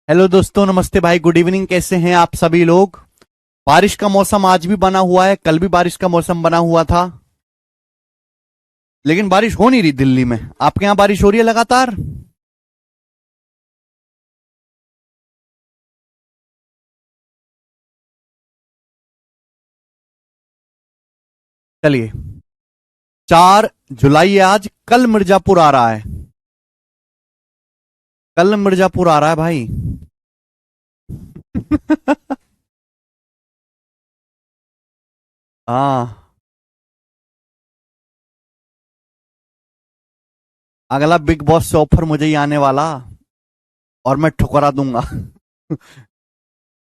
Hello दोस्तों, नमस्ते भाई, गुड इवनिंग। कैसे हैं आप सभी लोग? बारिश का मौसम आज भी बना हुआ है, कल भी बारिश का मौसम बना हुआ था, लेकिन बारिश हो नहीं रही दिल्ली में। आपके यहां बारिश हो रही है लगातार? चलिए, 4 जुलाई है आज। कल मिर्जापुर आ रहा है, कल मिर्जापुर आ रहा है भाई। हाँ, अगला बिग बॉस से ऑफर मुझे ही आने वाला, और मैं ठुकरा दूंगा।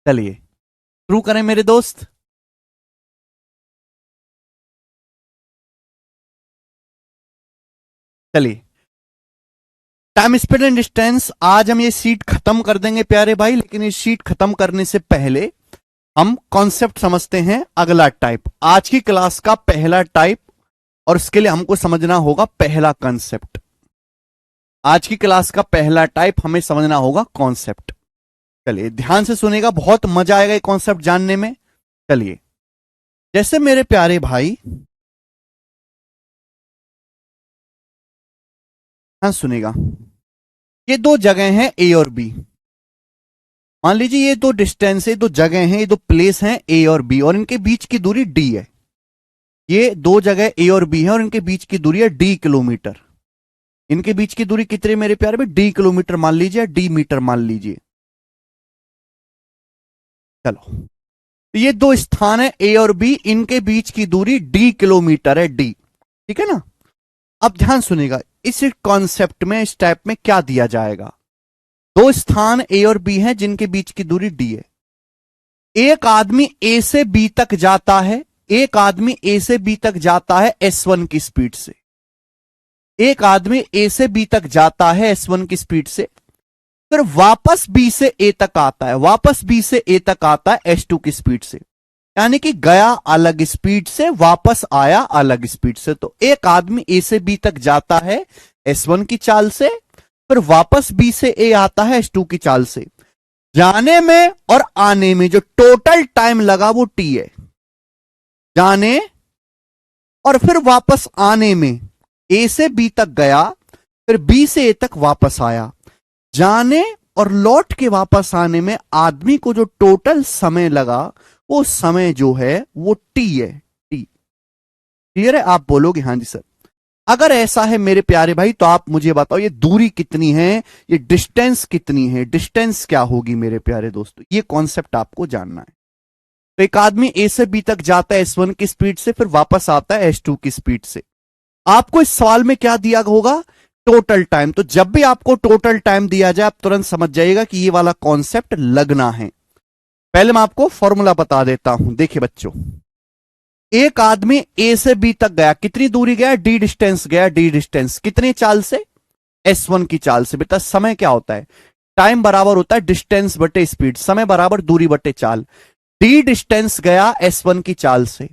चलिए शुरू करें मेरे दोस्त। चलिए, टाइम स्पीड एंड डिस्टेंस, आज हम ये सीट खत्म कर देंगे प्यारे भाई, लेकिन ये सीट खत्म करने से पहले हम कॉन्सेप्ट समझते हैं। अगला टाइप, आज की क्लास का पहला टाइप, और इसके लिए हमको समझना होगा पहला कॉन्सेप्ट। आज की क्लास का पहला टाइप हमें समझना होगा कॉन्सेप्ट। चलिए ध्यान से सुनेगा, बहुत मजा आएगा ये कॉन्सेप्ट जानने में। चलिए, जैसे मेरे प्यारे भाई, हाँ सुनेगा, ये दो जगह हैं ए और बी। मान लीजिए ये दो डिस्टेंस है, दो जगह हैं, ये दो प्लेस हैं ए और बी, और इनके बीच की दूरी डी है। ये दो जगह ए और बी है और इनके बीच की दूरी है डी किलोमीटर। इनके बीच की दूरी कितनी मेरे प्यारे भाई? डी किलोमीटर मान लीजिए, डी मीटर मान लीजिए। चलो, तो ये दो स्थान है ए और बी, इनके बीच की दूरी डी किलोमीटर है, डी। ठीक है ना? अब ध्यान सुनेगा, इस कॉन्सेप्ट में, इस टाइप में क्या दिया जाएगा। दो स्थान ए और बी हैं जिनके बीच की दूरी डी है। एक आदमी ए से बी तक जाता है, एक आदमी ए से बी तक जाता है S1 की स्पीड से। एक आदमी ए से बी तक जाता है S1 की स्पीड से, फिर वापस बी से ए तक आता है, वापस बी से ए तक आता है S2 की स्पीड से। यानी कि गया अलग स्पीड से, वापस आया अलग स्पीड से। तो एक आदमी ए से बी तक जाता है S1 की चाल से, फिर वापस बी से ए आता है S2 की चाल से। जाने में और आने में जो टोटल टाइम लगा वो टी है। जाने और फिर वापस आने में, ए से बी तक गया, फिर बी से ए तक वापस आया। जाने और लौट के वापस आने में आदमी को जो टोटल समय लगा, वो समय जो है वो टी है, टी। क्लियर है? आप बोलोगे हाँ जी सर। अगर ऐसा है मेरे प्यारे भाई, तो आप मुझे बताओ ये दूरी कितनी है, ये डिस्टेंस कितनी है, डिस्टेंस क्या होगी मेरे प्यारे दोस्तों। ये कॉन्सेप्ट आपको जानना है। तो एक आदमी ए से बी तक जाता है S1 की स्पीड से, फिर वापस आता है S2 की स्पीड से। आपको इस सवाल में क्या दिया होगा? Total time. तो जब भी आपको टोटल टाइम दिया जाए, आप तुरंत समझ जाइएगा कि ये वाला कॉन्सेप्ट लगना है। पहले मैं आपको फॉर्मूला बता देता हूं। देखिए बच्चों, एक आदमी ए से बी तक गया, कितनी दूरी गया? डी डिस्टेंस गया। डी डिस्टेंस कितनी चाल से? S1 की चाल से। बेटा समय क्या होता है? टाइम बराबर होता है डिस्टेंस बटे स्पीड, समय बराबर दूरी बटे चाल। डी डिस्टेंस गया S1 की चाल से,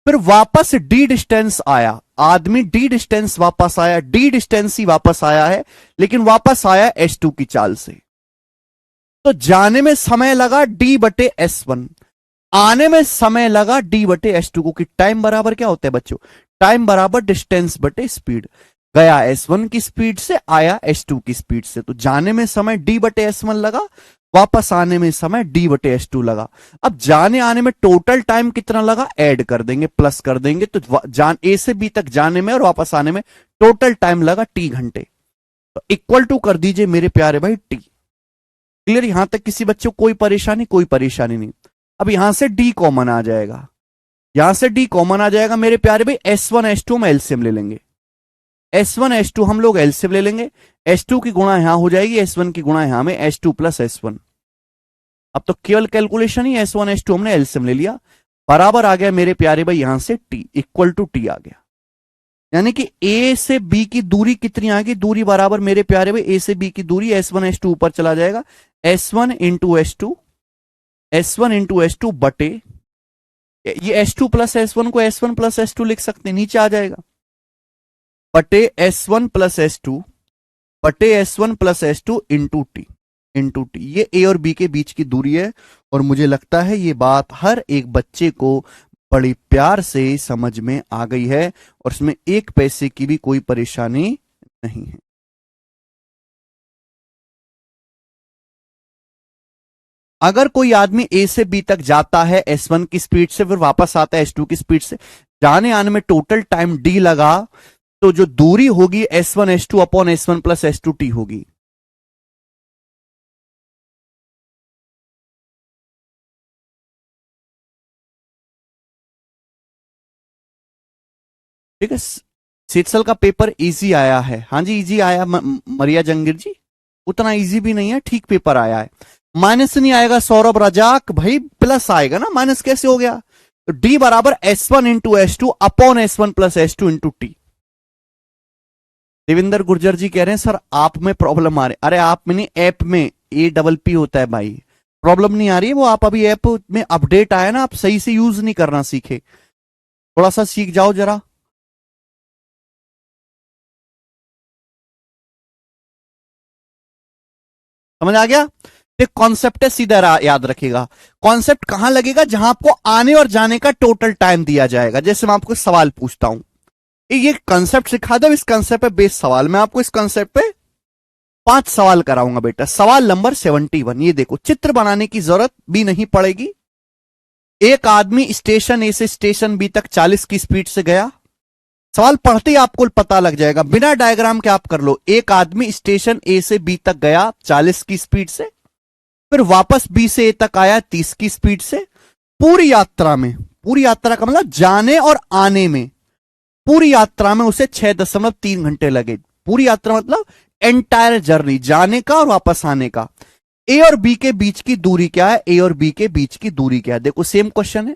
फिर वापस डी डिस्टेंस आया, आदमी डी डिस्टेंस वापस आया, डी डिस्टेंस ही वापस आया है, लेकिन वापस आया S2 की चाल से। तो जाने में समय लगा डी बटे S1, आने में समय लगा डी बटे S2 को। कि टाइम बराबर क्या होता है बच्चों? टाइम बराबर डिस्टेंस बटे स्पीड। गया S1 की स्पीड से, आया S2 की स्पीड से। तो जाने में समय डी बटे S1 लगा, वापस आने में समय डी बटे S2 लगा। अब जाने आने में टोटल टाइम कितना लगा? ऐड कर देंगे, प्लस कर देंगे। तो ए से बी तक जाने में और वापस आने में टोटल टाइम लगा टी घंटे। तो इक्वल टू कर दीजिए मेरे प्यारे भाई टी। क्लियर? यहां तक किसी बच्चे को कोई परेशानी? कोई परेशानी नहीं। अब यहां से डी कॉमन आ जाएगा, यहां से डी कॉमन आ जाएगा मेरे प्यारे भाई। S1 S2 में एलसीएम ले लेंगे, S1 S2 हम लोग एलसीएम ले लेंगे। S2 की गुणा यहां हो जाएगी, S1 की गुणा यहां में, S2 प्लस S1। अब तो केवल कैलकुलेशन ही, S1 S2 हमने एलसीएम ले लिया, बराबर आ गया मेरे प्यारे भाई यहां से टी, इक्वल टू टी आ गया। यानी कि ए से बी की दूरी कितनी आ गई? दूरी बराबर मेरे प्यारे भाई ए से बी की दूरी, S1 S2 ऊपर चला जाएगा, S1 into S2, S1 into S2 बटे, ये S2 प्लस S1 को S1 प्लस S2 लिख सकते हैं, नीचे आ जाएगा, बटे S1 प्लस S2 बटे S1 plus S2 into T. ये ए और बी के बीच की दूरी है, और मुझे लगता है ये बात हर एक बच्चे को बड़ी प्यार से समझ में आ गई है, और इसमें एक पैसे की भी कोई परेशानी नहीं है। अगर कोई आदमी ए से बी तक जाता है S1 की स्पीड से, फिर वापस आता है S2 की स्पीड से, जाने आने में टोटल टाइम डी लगा, तो जो दूरी होगी S1 S2 upon S1 plus S2 T होगी। ठीक है, सीटसल का पेपर इजी आया है। हाँ जी इजी आया मरिया जंगीर जी, उतना इजी भी नहीं है, ठीक पेपर आया है। माइनस नहीं आएगा सौरभ रजाक भाई, प्लस आएगा ना, माइनस कैसे हो गया? तो डी बराबर S1 into S2 upon S1 plus S2 into T. Devendra Gurjar ji कह रहे हैं सर आप में प्रॉब्लम आ रही। अरे आप में नहीं, ऐप में APP होता है भाई, प्रॉब्लम नहीं आ रही है वो। आप अभी ऐप में अपडेट आया ना, आप सही से यूज नहीं करना सीखे, थोड़ा सा सीख जाओ जरा। समझ आ गया? एक कॉन्सेप्ट है, सीधा याद रखिएगा। कॉन्सेप्ट कहां लगेगा? जहां आपको आने और जाने का टोटल टाइम दिया जाएगा। जैसे मैं आपको सवाल पूछता हूं, ये कंसेप्ट सिखा दो, इस कंसेप्ट पे बेस्ड सवाल। मैं आपको इस कंसेप्ट पे 5 सवाल कराऊंगा बेटा। सवाल नंबर 71, ये देखो, चित्र बनाने की जरूरत भी नहीं पड़ेगी। एक आदमी स्टेशन ए से स्टेशन बी तक 40 की स्पीड से गया। सवाल पढ़ते ही आपको पता लग जाएगा, बिना डायग्राम के आप कर लो। एक आदमी स्टेशन ए से बी तक गया 40 की स्पीड से, फिर वापस बी से ए तक आया 30 की स्पीड से। पूरी यात्रा में, पूरी यात्रा का मतलब जाने और आने में, पूरी यात्रा में उसे 6.3 घंटे लगे। पूरी यात्रा मतलब एंटायर जर्नी, जाने का और वापस आने का। ए और बी के बीच की दूरी क्या है? ए और बी के बीच की दूरी क्या है? देखो सेम क्वेश्चन है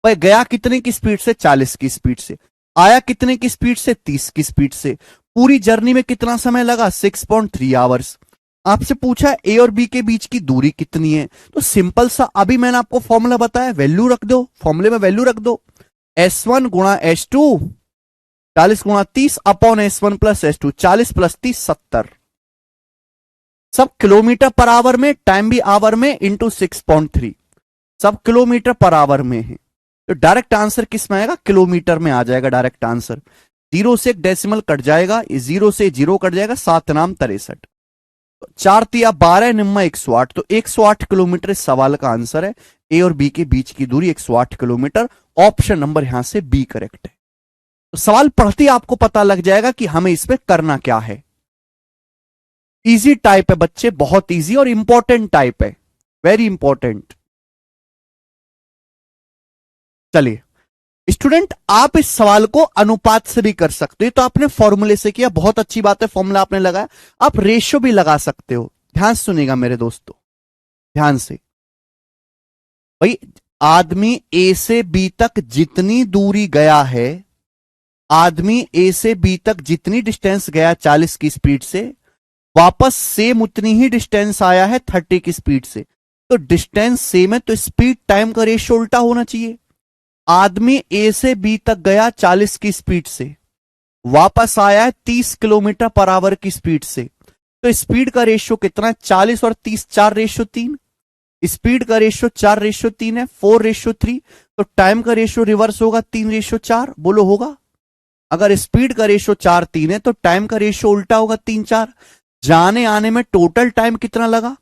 भाई। गया कितने की स्पीड से? 40 की स्पीड से। आया कितने की स्पीड से? 30 की स्पीड से। पूरी जर्नी में कितना समय लगा? 6.3 आवर्स। आपसे पूछा ए और बी के बीच की दूरी कितनी है, तो सिंपल सा, अभी मैंने आपको फॉर्मूला बताया, वैल्यू रख दो, फॉर्मूले में वैल्यू रख दो। S1 गुणा S2 40 गुणा 30 upon S1 plus S2, 40 plus 30 70। सब किलोमीटर पर आवर में, टाइम भी आवर में, इंटू 6.3। सब किलोमीटर पर आवर में है, तो डायरेक्ट आंसर किस में आएगा? किलोमीटर में आ जाएगा डायरेक्ट आंसर। 0 से एक डेसिमल कट जाएगा, 0 से 0 कट जाएगा, 7 नाम 63। 4 तिया 12 निम्मा 108, तो 108 किलोमीटर इस सवाल का आंसर है। ए और बी के बीच की दूरी 108 किलोमीटर। ऑप्शन नंबर यहां से बी करेक्ट है। तो सवाल पढ़ते ही आपको पता लग जाएगा कि हमें इसमें करना क्या है। इजी टाइप है बच्चे, बहुत इजी और इंपॉर्टेंट टाइप है, वेरी इंपॉर्टेंट। चलिए स्टूडेंट, आप इस सवाल को अनुपात से भी कर सकते हो। तो आपने फॉर्मूले से किया, बहुत अच्छी बात है, फॉर्मूला आपने लगाया। आप रेशियो भी लगा सकते हो। ध्यान से सुनिएगा मेरे दोस्तों, ध्यान से भाई। आदमी ए से बी तक जितनी दूरी गया है, आदमी ए से बी तक जितनी डिस्टेंस गया 40 की स्पीड से, वापस सेम उतनी ही डिस्टेंस आया है 30 की स्पीड से। तो डिस्टेंस सेम है, तो स्पीड टाइम का रेशियो उल्टा होना चाहिए। आदमी ए से बी तक गया 40 की स्पीड से, वापस आया है 30 किलोमीटर पर आवर की स्पीड से, तो स्पीड का रेशियो कितना है? 40 और 30, 4:3। स्पीड का रेशियो 4:3 है, 4:3। तो टाइम का रेशियो रिवर्स होगा, 3:4। बोलो होगा? अगर स्पीड का रेशियो 4:3 है, तो टाइम का रेशियो उल्टा होगा, 3:4। जाने आने में टोटल टाइम कितना लगा?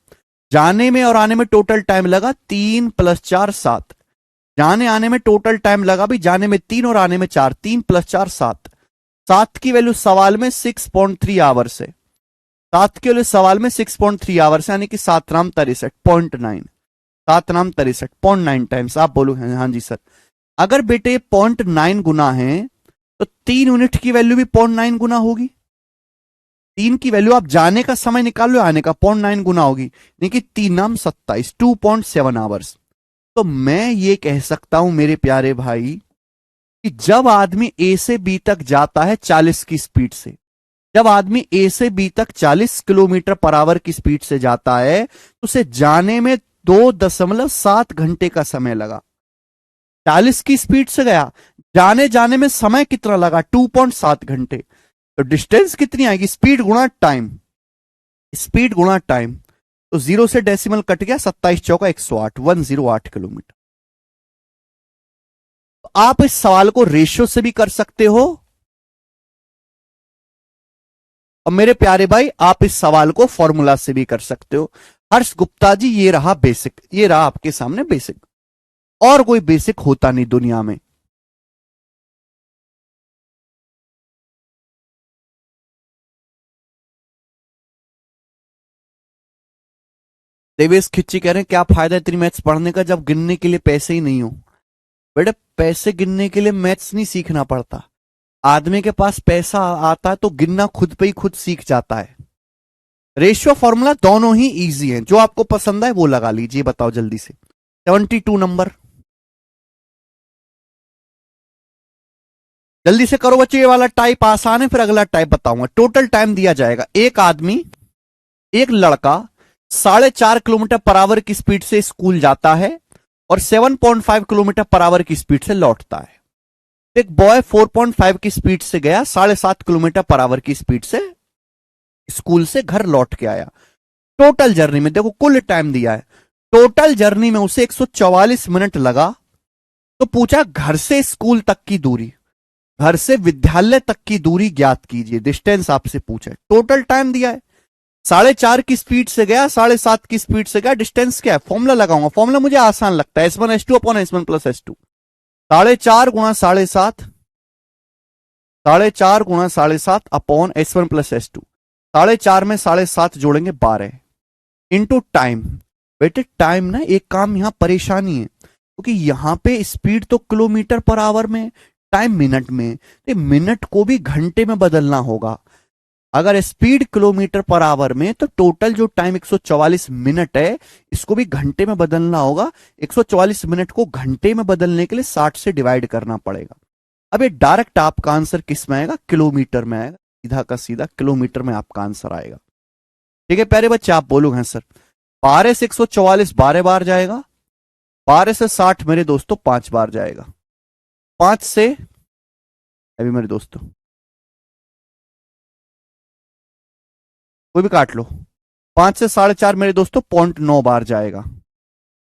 जाने में और आने में टोटल टाइम लगा 3 + 4 7। जाने आने में टोटल टाइम लगा भी, जाने में 3 और आने में 4, 3 + 4 7। 7 की वैल्यू सवाल में 6.3 आवर्स है। 7 की वैल्यू सवाल में 6.3 आवर्स, यानी कि 7 नाम 63.9। 7 नाम 63.9 टाइम्स। आप बोलो हाँ जी सर। अगर बेटे 0.9 गुना है, तो 3 यूनिट की वैल्यू भी 0.9 गुना होगी। 3 की वैल्यू आप जाने का समय निकाल लो, आने का 0.9 गुना होगी, यानी कि 3 नाम 27, 2.7 आवर्स। तो मैं ये कह सकता हूं मेरे प्यारे भाई कि जब आदमी ए से बी तक जाता है 40 की स्पीड से, जब आदमी ए से बी तक 40 किलोमीटर पर आवर की स्पीड से जाता है, तो उसे जाने में 2.7 घंटे का समय लगा। 40 की स्पीड से गया, जाने जाने में समय कितना लगा? 2.7 घंटे। तो डिस्टेंस कितनी आएगी? स्पीड गुणा टाइम। स्पीड गुणा टाइम, तो 0 से डेसिमल कट गया, 27 चौका 108, 108 किलोमीटर। तो आप इस सवाल को रेशियो से भी कर सकते हो, और मेरे प्यारे भाई आप इस सवाल को फॉर्मूला से भी कर सकते हो। हर्ष गुप्ता जी, ये रहा बेसिक, ये रहा आपके सामने बेसिक, और कोई बेसिक होता नहीं दुनिया में। देवेश खिच्ची कह रहे हैं क्या फायदा इतनी मैथ्स पढ़ने का जब गिनने के लिए पैसे ही नहीं हो। बेटा पैसे गिनने के लिए मैथ्स नहीं सीखना पड़ता, आदमी के पास पैसा आता है तो गिनना खुद पे ही खुद सीख जाता है। रेशियो फॉर्मूला दोनों ही इजी हैं, जो आपको पसंद है वो लगा लीजिए। बताओ जल्दी से 72 नंबर, जल्दी से करो बच्चे, ये वाला टाइप आसान है, फिर अगला टाइप बताऊंगा। टोटल टाइम दिया जाएगा, एक आदमी, एक लड़का 4.5 किलोमीटर पर आवर की स्पीड से स्कूल जाता है और 7.5 किलोमीटर पर आवर की स्पीड से लौटता है। एक बॉय 4.5 की स्पीड से गया, 7.5 किलोमीटर पर आवर की स्पीड से स्कूल से घर लौट के आया। टोटल जर्नी में देखो कुल टाइम दिया है, टोटल जर्नी में उसे 144 मिनट लगा। तो पूछा घर से स्कूल तक की दूरी, घर से विद्यालय तक की दूरी ज्ञात कीजिए, डिस्टेंस आपसे पूछा है। टोटल टाइम दिया है, 4.5 की स्पीड से गया, 7.5 की स्पीड से गया, डिस्टेंस क्या है, फॉर्मूला लगाऊंगा। फॉर्मूला मुझे आसान लगता है, S1 S2 upon S1 plus S2, 4.5 गुणा 7.5, 4.5 गुणा 7.5 अपॉन S1 प्लस S2, 4.5 में 7.5 जोड़ेंगे 12 इंटू टाइम। बेटे टाइम ना एक काम यहां परेशानी है, क्योंकि यहां पे स्पीड तो किलोमीटर पर आवर में, टाइम मिनट में, तो मिनट को भी घंटे में बदलना होगा। अगर स्पीड किलोमीटर पर आवर में, तो टोटल जो टाइम 144 मिनट है, इसको भी घंटे में बदलना होगा। 144 मिनट को घंटे में बदलने के लिए 60 से डिवाइड करना पड़ेगा। अब ये डायरेक्ट आपका आंसर किस में आएगा, किलोमीटर में आएगा, सीधा का सीधा किलोमीटर में आपका आंसर आएगा। ठीक है प्यारे बच्चे, आप बोलोगे सर 12 से 144 12 बार जाएगा, 12 से 60 मेरे दोस्तों 5 बार जाएगा, 5 से अभी मेरे दोस्तों कोई भी काट लो, 5 से 4.5 मेरे दोस्तों 0.9 बार जाएगा।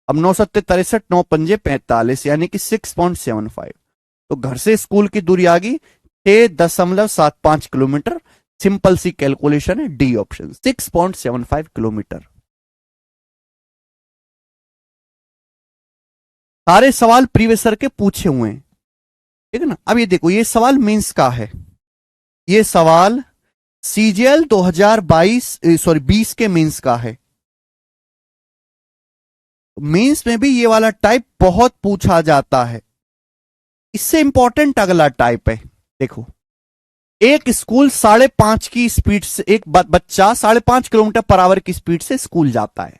अब 9 सत्ते 63, 9 पंजे 45, यानी कि 6.75। तो घर से स्कूल की दूरी आ गई 6.75 किलोमीटर। सिंपल सी कैलकुलेशन है, डी ऑप्शन 6.75 किलोमीटर। सारे सवाल प्रीवियस ईयर के पूछे हुए हैं, ठीक है ना। अब ये देखो, ये सवाल मेंस का है, ये सवाल सीजीएल 2020 के मेंस का है। मेंस में भी ये वाला टाइप बहुत पूछा जाता है। इससे इंपॉर्टेंट अगला टाइप है, देखो एक स्कूल 5.5 की स्पीड से, एक बच्चा 5.5 किलोमीटर पर आवर की स्पीड से स्कूल जाता है।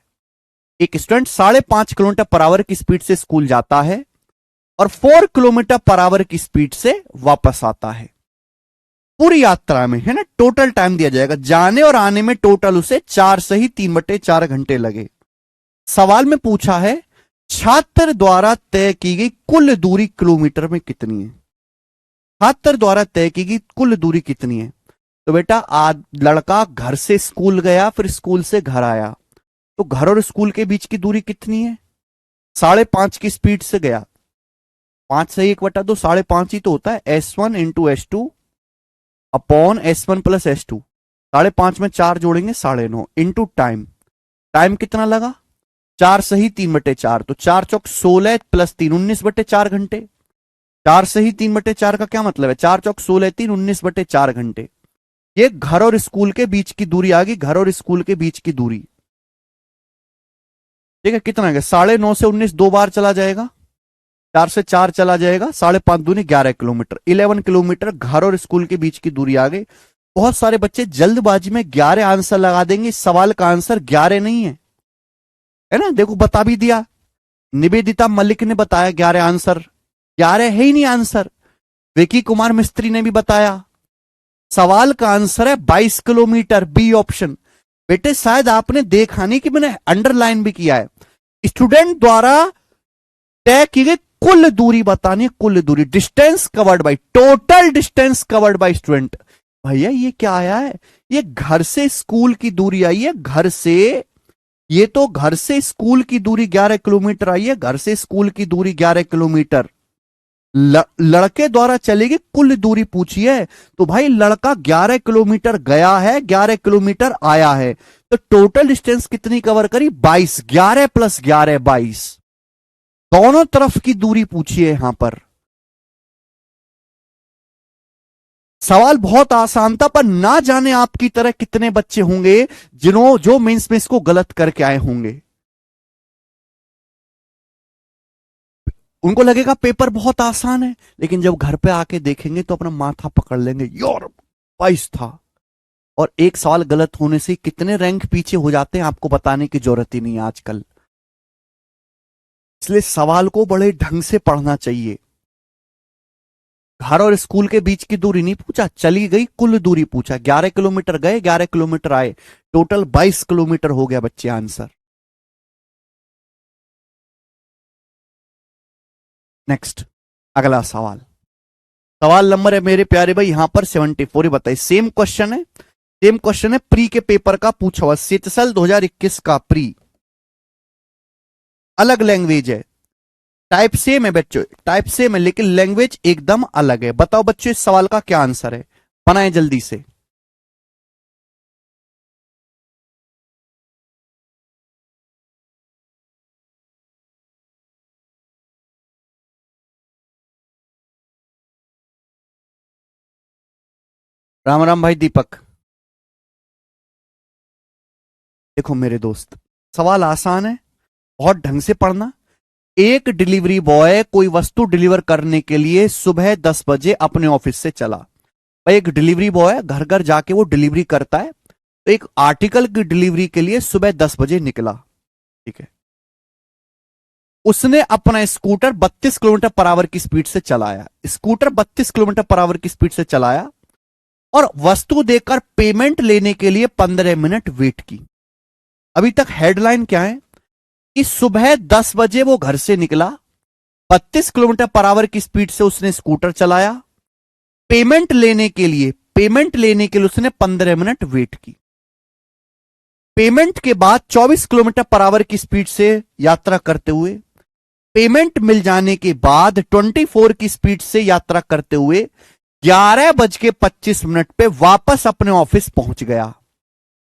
एक स्टूडेंट 5.5 किलोमीटर पर आवर की स्पीड से स्कूल जाता है और 4 किलोमीटर पर आवर की स्पीड से वापस आता है। पूरी यात्रा में, है ना, टोटल टाइम दिया जाएगा, जाने और आने में टोटल उसे 4 से ही 3/4 घंटे लगे। सवाल में पूछा है छात्र द्वारा तय की गई कुल दूरी किलोमीटर में कितनी है। छात्र द्वारा तय की गई कुल दूरी कितनी है। तो बेटा लड़का घर से स्कूल गया, फिर स्कूल से घर आया, तो घर और स्कूल के बीच की दूरी कितनी है, 5.5 की स्पीड से गया, 5 से 1/2 5.5 ही तो होता है, S1 into S2 upon S1 plus S2, 5.5 में 4 जोड़ेंगे 9.5 इंटू टाइम। टाइम कितना लगा, 4 से ही 3/4, तो 4 चौक 16 प्लस 3 19/4 घंटे। 4 से ही 3/4 का क्या मतलब है, 4 चौक 16 3 19/4 घंटे। ये घर और स्कूल के बीच की दूरी आ गई, घर और स्कूल के बीच की दूरी, ठीक है। कितना है, 9.5 से 19 2 बार चला जाएगा, 4 से 4 चला जाएगा, 5.5 दूनी 11 किलोमीटर, 11 किलोमीटर घर और स्कूल के बीच की दूरी आ गई। बहुत सारे बच्चे जल्दबाजी में 11 आंसर लगा देंगे, इस सवाल का आंसर 11 नहीं है ना। देखो बता भी दिया, निवेदिता मलिक ने बताया 11 आंसर, 11 है ही नहीं आंसर। विकी कुमार मिस्त्री ने भी बताया, सवाल का आंसर है 22 किलोमीटर, बी ऑप्शन। बेटे शायद आपने देखा नहीं कि मैंने अंडरलाइन भी किया है, स्टूडेंट द्वारा तय की गई कुल दूरी बतानी है, कुल दूरी, distance covered by, total distance covered by student. भैया ये क्या आया है, ये घर से स्कूल की दूरी आई है, घर से, ये तो घर से स्कूल की दूरी 11 किलोमीटर आई है, घर से स्कूल की दूरी 11 किलोमीटर। लड़के द्वारा चली गई कुल दूरी पूछी है, तो भाई लड़का 11 किलोमीटर गया है, 11 किलोमीटर आया है, तो टोटल डिस्टेंस कितनी कवर करी, 22, 11 प्लस 11 22, दोनों तरफ की दूरी पूछी है यहां पर। सवाल बहुत आसान था, पर ना जाने आपकी तरह कितने बच्चे होंगे जो मेंस में इसको गलत करके आए होंगे। उनको लगेगा पेपर बहुत आसान है, लेकिन जब घर पे आके देखेंगे तो अपना माथा पकड़ लेंगे, यार 22 था। और एक सवाल गलत होने से कितने रैंक पीछे हो जाते हैं आपको बताने की जरूरत ही नहीं है आजकल। इसलिए सवाल को बड़े ढंग से पढ़ना चाहिए। घर और स्कूल के बीच की दूरी नहीं पूछा, चली गई कुल दूरी पूछा, 11 किलोमीटर गए 11 किलोमीटर आए, टोटल 22 किलोमीटर हो गया बच्चे आंसर। नेक्स्ट, अगला सवाल, सवाल नंबर है मेरे प्यारे भाई यहां पर 74 ही बताइए। सेम क्वेश्चन है, सेम क्वेश्चन है, प्री के पेपर का पूछा हुआ, सीतसल 2021 का प्री, अलग लैंग्वेज है, टाइप सेम है बच्चों, टाइप सेम है लेकिन लैंग्वेज एकदम अलग है। बताओ बच्चों इस सवाल का क्या आंसर है, बनाएं जल्दी से। राम राम भाई दीपक। देखो मेरे दोस्त, सवाल आसान है, बहुत ढंग से पढ़ना। एक डिलीवरी बॉय कोई वस्तु डिलीवर करने के लिए सुबह 10 बजे अपने ऑफिस से चला। भाई एक डिलीवरी बॉय घर घर जाके वो डिलीवरी करता है, तो एक आर्टिकल की डिलीवरी के लिए सुबह 10 बजे निकला, ठीक है। उसने अपना स्कूटर 32 किलोमीटर पर आवर की स्पीड से चलाया, स्कूटर 32 किलोमीटर पर आवर की स्पीड से चलाया, और वस्तु देकर पेमेंट लेने के लिए 15 मिनट वेट की। अभी तक हेडलाइन क्या है कि सुबह 10 बजे वो घर से निकला, 32 किलोमीटर पर आवर की स्पीड से उसने स्कूटर चलाया, पेमेंट लेने के लिए उसने 15 मिनट वेट की। पेमेंट के बाद 24 किलोमीटर पर आवर की स्पीड से यात्रा करते हुए, पेमेंट मिल जाने के बाद 24 की स्पीड से यात्रा करते हुए 11:25 पे वापस अपने ऑफिस पहुंच गया।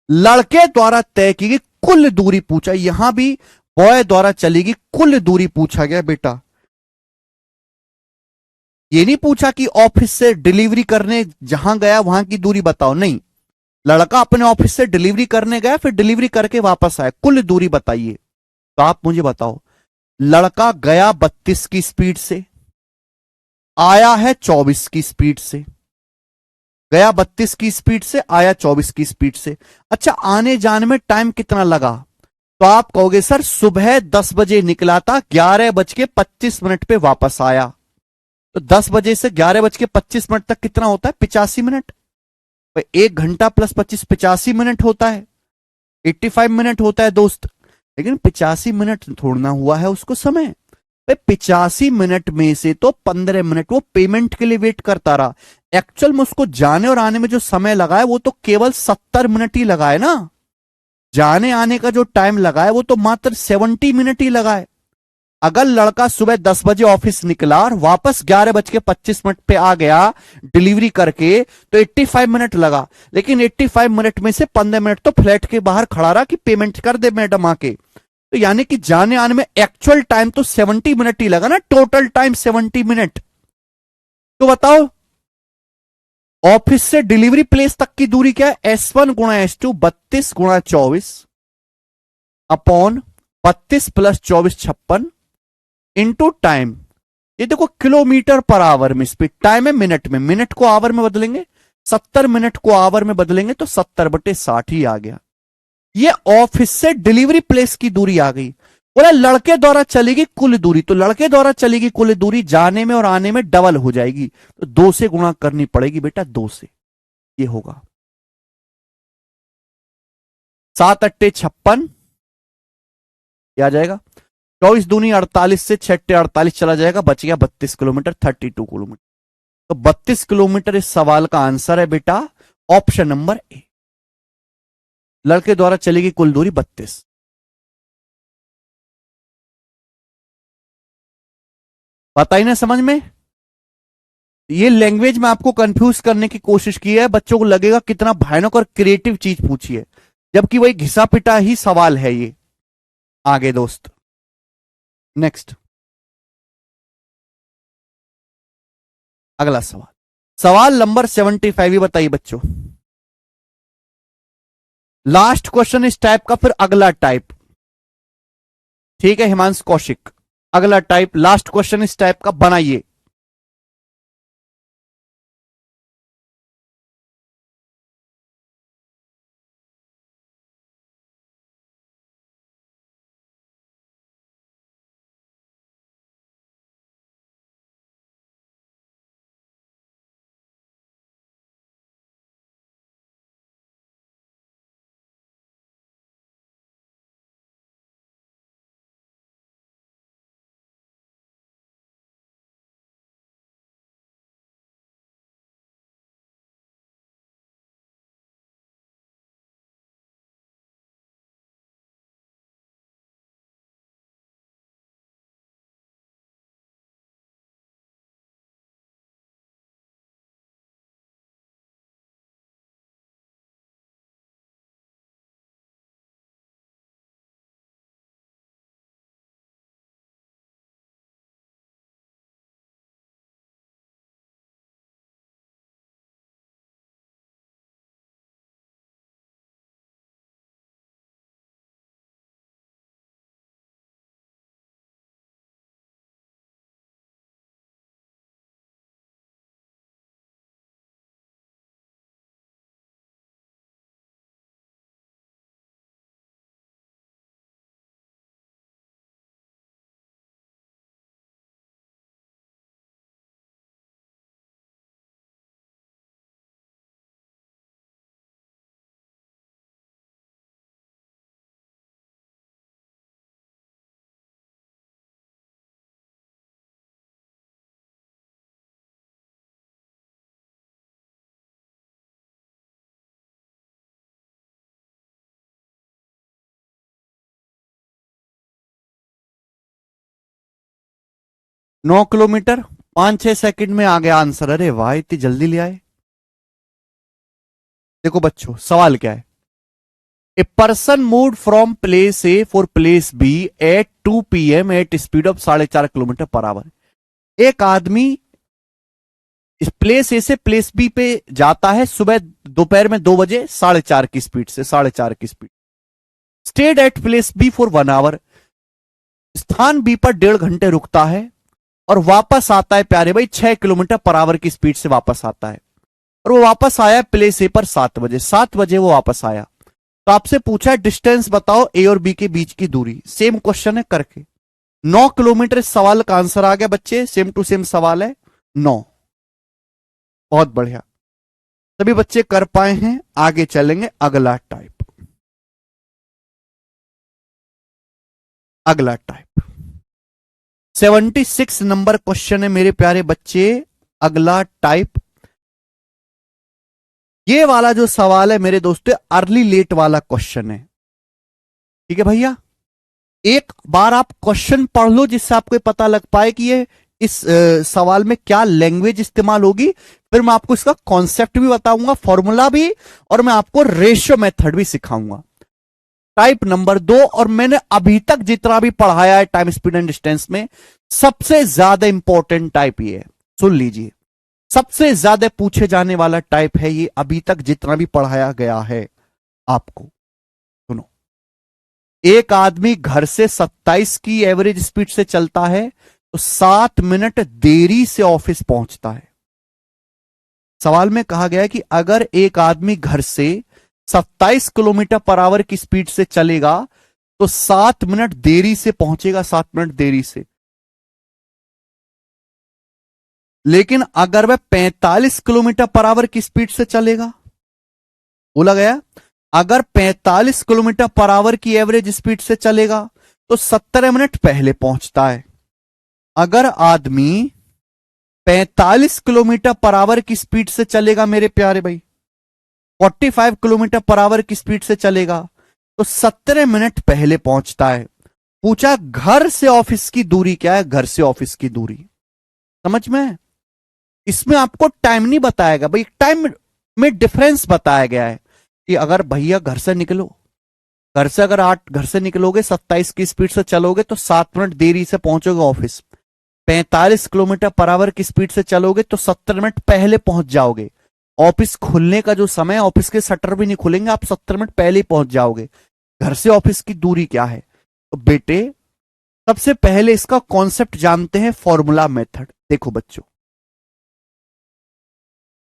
लड़के द्वारा तय की गई कुल दूरी पूछा, यहां भी बॉय द्वारा चलेगी कुल दूरी पूछा गया बेटा। ये नहीं पूछा कि ऑफिस से डिलीवरी करने जहां गया वहां की दूरी बताओ, नहीं, लड़का अपने ऑफिस से डिलीवरी करने गया फिर डिलीवरी करके वापस आया, कुल दूरी बताइए। तो आप मुझे बताओ, लड़का गया 32 की स्पीड से, आया है 24 की स्पीड से, गया 32 की स्पीड से, आया 24 की स्पीड से। अच्छा, आने जाने में टाइम कितना लगा, तो आप कहोगे सर सुबह 10 बजे निकला था, 11:25 पे वापस आया, तो 10 बजे से 11:25 तक कितना होता है, 85 मिनट। 1 घंटा प्लस 25 85 मिनट होता है, 85 मिनट होता है दोस्त। लेकिन 85 मिनट थोड़ना हुआ है उसको समय, 85 मिनट में से तो 15 मिनट वो पेमेंट के लिए वेट करता रहा। एक्चुअल में उसको जाने और आने में जो समय लगा है वो तो केवल 70 मिनट ही लगा है ना, जाने आने का जो टाइम लगा है वो तो मात्र 70 मिनट ही लगा है। अगर लड़का सुबह 10 बजे ऑफिस निकला और वापस 11:25 पे आ गया डिलीवरी करके, तो 85 मिनट लगा, लेकिन 85 मिनट में से 15 मिनट तो फ्लैट के बाहर खड़ा रहा कि पेमेंट कर दे मैडम आके, तो यानी कि जाने आने में एक्चुअल टाइम तो 70 मिनट ही लगा ना, टोटल टाइम 70 मिनट। तो बताओ ऑफिस से डिलीवरी प्लेस तक की दूरी क्या है, S1 गुणा S2 32 गुणा 24 अपॉन 32 प्लस 24 56 इंटू टाइम। ये देखो किलोमीटर पर आवर में स्पीड, टाइम है मिनट में, मिनट को आवर में बदलेंगे, 70 मिनट को आवर में बदलेंगे तो 70/60 ही आ गया। ये ऑफिस से डिलीवरी प्लेस की दूरी आ गई। बोला लड़के द्वारा चलेगी कुल दूरी, तो लड़के द्वारा चलेगी कुल दूरी जाने में और आने में डबल हो जाएगी, तो 2 से गुणा करनी पड़ेगी बेटा, 2 से। ये होगा 7 अट्टे 56, क्या आ जाएगा, 24 दूनी 48 से 6 अट्टे 48 चला जाएगा, बच गया 32 किलोमीटर, 32 किलोमीटर। तो 32 किलोमीटर इस सवाल का आंसर है बेटा, ऑप्शन नंबर ए। लड़के द्वारा चलेगी कुल दूरी 32। पता ही ना समझ में। ये लैंग्वेज में आपको कंफ्यूज करने की कोशिश की है, बच्चों को लगेगा कितना भयानक और क्रिएटिव चीज पूछी है, जबकि वही घिसा पिटा ही सवाल है ये। आगे दोस्त, नेक्स्ट, अगला सवाल, सवाल नंबर 75। ये बताइए बच्चों, लास्ट क्वेश्चन इस टाइप का, फिर अगला टाइप। ठीक है हिमांशु कौशिक, अगला टाइप, लास्ट क्वेश्चन इस टाइप का बनाइए। नौ किलोमीटर 5-6 सेकंड में आ गया आंसर। अरे वाह, इतनी जल्दी ले आए। देखो बच्चों सवाल क्या है, a person move from place A for place B at 2 PM at speed of 4.5 kilometre per hour. एक आदमी इस प्लेस ए से प्लेस बी पे जाता है सुबह दोपहर में 2 बजे 4.5 की स्पीड से, 4.5 की speed. Stayed at place B for 1 hour, स्थान बी पर 1.5 घंटे रुकता है और वापस आता है प्यारे भाई 6 किलोमीटर पर आवर की स्पीड से वापस आता है। और वो वापस आया प्लेस ए पर 7 बजे, 7 बजे वो वापस आया। तो आपसे पूछा है डिस्टेंस बताओ ए और बी के बीच की दूरी। सेम क्वेश्चन है करके, 9 किलोमीटर इस सवाल का आंसर आ गया बच्चे, सेम टू सेम सवाल है 9। बहुत बढ़िया, सभी बच्चे कर पाए हैं। आगे चलेंगे अगला टाइप, अगला टाइप 76 नंबर क्वेश्चन है मेरे प्यारे बच्चे। अगला टाइप, ये वाला जो सवाल है मेरे दोस्तों अर्ली लेट वाला क्वेश्चन है। ठीक है भैया, एक बार आप क्वेश्चन पढ़ लो जिससे आपको पता लग पाए कि ये इस सवाल में क्या लैंग्वेज इस्तेमाल होगी। फिर मैं आपको इसका कॉन्सेप्ट भी बताऊंगा, फॉर्मूला भी, और मैं आपको रेशियो मेथड भी सिखाऊंगा। टाइप नंबर 2, और मैंने अभी तक जितना भी पढ़ाया है टाइम स्पीड एंड डिस्टेंस में, सबसे ज्यादा इंपॉर्टेंट टाइप ये है। सुन लीजिए, सबसे ज्यादा पूछे जाने वाला टाइप है ये, अभी तक जितना भी पढ़ाया गया है आपको। सुनो, एक आदमी घर से 27 की एवरेज स्पीड से चलता है तो 7 मिनट देरी से ऑफिस पहुंचता है। सवाल में कहा गया है कि अगर एक आदमी घर से 27 किलोमीटर पर आवर की स्पीड से चलेगा तो 7 मिनट देरी से पहुंचेगा, 7 मिनट देरी से। लेकिन अगर वह 45 किलोमीटर पर आवर की स्पीड से चलेगा, बोला गया अगर 45 किलोमीटर पर आवर की एवरेज स्पीड से चलेगा तो 17 मिनट पहले पहुंचता है। अगर आदमी 45 किलोमीटर पर आवर की स्पीड से चलेगा मेरे प्यारे भाई, 45 किलोमीटर पर आवर की स्पीड से चलेगा तो 17 मिनट पहले पहुंचता है। पूछा घर से ऑफिस की दूरी क्या है, घर से ऑफिस की दूरी। समझ में? इसमें आपको टाइम नहीं बताएगा भाई, टाइम में डिफरेंस बताया गया है कि अगर भैया घर से निकलो, घर से अगर 8 घर से निकलोगे 27 की स्पीड से चलोगे तो 7 मिनट देरी से पहुंचोगे ऑफिस। 45 किलोमीटर पर आवर की स्पीड से चलोगे तो 70 मिनट पहले पहुंच जाओगे। ऑफिस खुलने का जो समय, ऑफिस के शटर भी नहीं खुलेंगे, आप 70 मिनट पहले ही पहुंच जाओगे। घर से ऑफिस की दूरी क्या है? तो बेटे सबसे पहले इसका कॉन्सेप्ट जानते हैं, फॉर्मूला मेथड। देखो बच्चों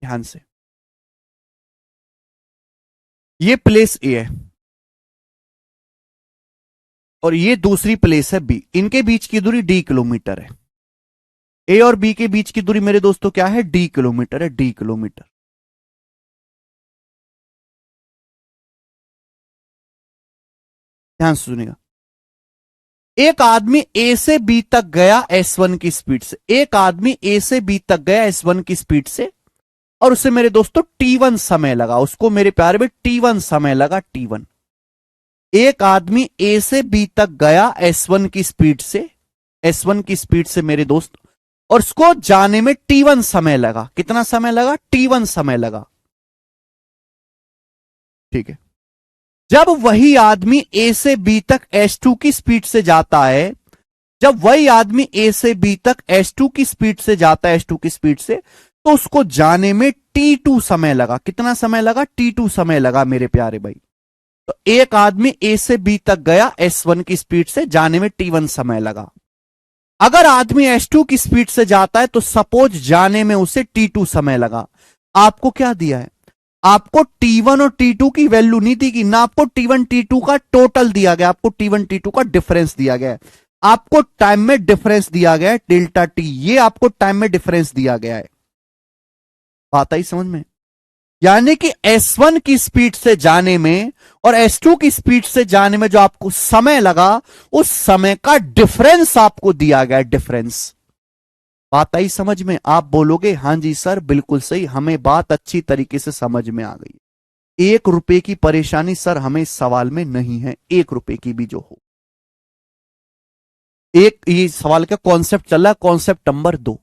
ध्यान से, ये प्लेस ए है और ये दूसरी प्लेस है बी, इनके बीच की दूरी डी किलोमीटर है। ए और बी के बीच की दूरी मेरे दोस्तों क्या है? डी किलोमीटर है, डी किलोमीटर। ध्यान से सुनिएगा, एक आदमी ए से बी तक गया S1 की स्पीड से, एक आदमी ए से बी तक गया S1 की स्पीड से और उसे मेरे दोस्तों T1 समय लगा, उसको मेरे प्यारे में T1 समय लगा, T1। एक आदमी ए से बी तक गया S1 की स्पीड से, S1 की स्पीड से मेरे दोस्त, और उसको जाने में T1 समय लगा। कितना समय लगा? T1 समय लगा। ठीक है, जब वही आदमी ए से बी तक S2 की स्पीड से जाता है, जब वही आदमी ए से बी तक S2 की स्पीड से जाता है, S2 की स्पीड से, तो उसको जाने में T2 समय लगा। कितना समय लगा? T2 समय लगा मेरे प्यारे भाई। तो एक आदमी ए से बी तक गया S1 की स्पीड से, जाने में T1 समय लगा। अगर आदमी S2 की स्पीड से जाता है तो सपोज जाने में उसे T2 समय लगा। आपको क्या दिया है? आपको T1 और T2 की वैल्यू नहीं दी गई, ना आपको T1 T2 का टोटल दिया गया, आपको T1 T2 का डिफरेंस दिया गया है। आपको टाइम में डिफरेंस दिया गया है डेल्टा टी, ये आपको टाइम में डिफरेंस दिया गया है। बात आई समझ में? यानी कि S1 की स्पीड से जाने में और S2 की स्पीड से जाने में जो आपको समय लगा, उस समय का डिफरेंस आपको दिया गया है, डिफरेंस। बात आई समझ में? आप बोलोगे हां जी सर बिल्कुल सही, हमें बात अच्छी तरीके से समझ में आ गई। 1 रुपए की परेशानी सर हमें इस सवाल में नहीं है, 1 रुपए की भी जो हो। एक ये सवाल का कॉन्सेप्ट चल रहा है, कॉन्सेप्ट नंबर 2।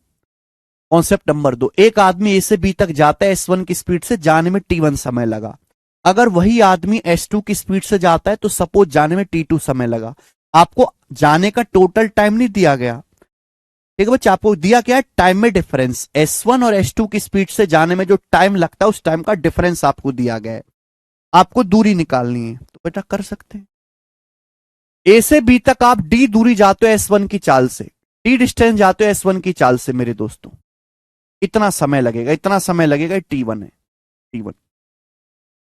कॉन्सेप्ट नंबर 2, एक आदमी ए से बी तक जाता है S1 की स्पीड से, जाने में T1 समय लगा। अगर वही आदमी S2 की स्पीड से जाता है तो सपोज जाने में T2 समय लगा। आपको जाने का टोटल टाइम नहीं दिया गया, ठीक है बच्चा, आपको दिया क्या है? टाइम में डिफरेंस। S1 और S2 की स्पीड से जाने में जो टाइम लगता है उस टाइम का डिफरेंस आपको दिया गया है। आपको दूरी निकालनी है तो बेटा कर सकते हैं। ए से बी तक आप डी दूरी जाते हो S1 की चाल से, डी डिस्टेंस जाते हो S1 की चाल से मेरे दोस्तों, इतना समय लगेगा, इतना समय लगेगा, T1 है, T1।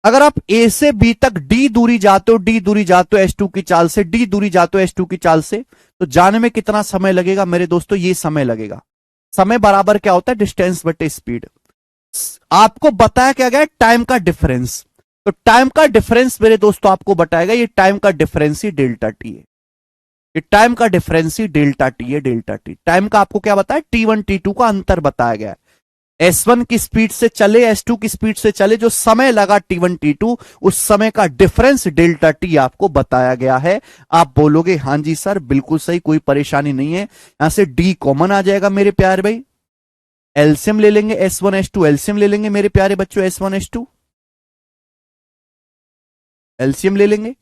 अगर आप ए से बी तक डी दूरी जाते हो, डी दूरी जाते हो S2 की चाल से, डी दूरी जाते हो S2 की चाल से, तो जाने में कितना समय लगेगा मेरे दोस्तों? ये समय लगेगा। समय बराबर क्या होता है? डिस्टेंस बटे स्पीड। आपको बताया क्या गया? टाइम का डिफरेंस। तो टाइम का डिफरेंस मेरे दोस्तों आपको बताएगा, ये टाइम का डिफरेंस ही डेल्टा टी है, ये टाइम का डिफरेंस ही डेल्टा टी है, डेल्टा टी। टाइम का आपको क्या बताया? T1 T2 का अंतर बताया गया है। S1 की स्पीड से चले, S2 की स्पीड से चले, जो समय लगा T1 T2, उस समय का डिफरेंस डेल्टा टी आपको बताया गया है। आप बोलोगे हां जी सर बिल्कुल सही, कोई परेशानी नहीं है। यहां से डी कॉमन आ जाएगा मेरे प्यारे भाई, एलसीएम ले लेंगे S1 S2, एलसीएम ले लेंगे मेरे प्यारे बच्चों S1 S2, एलसीएम ले लेंगे।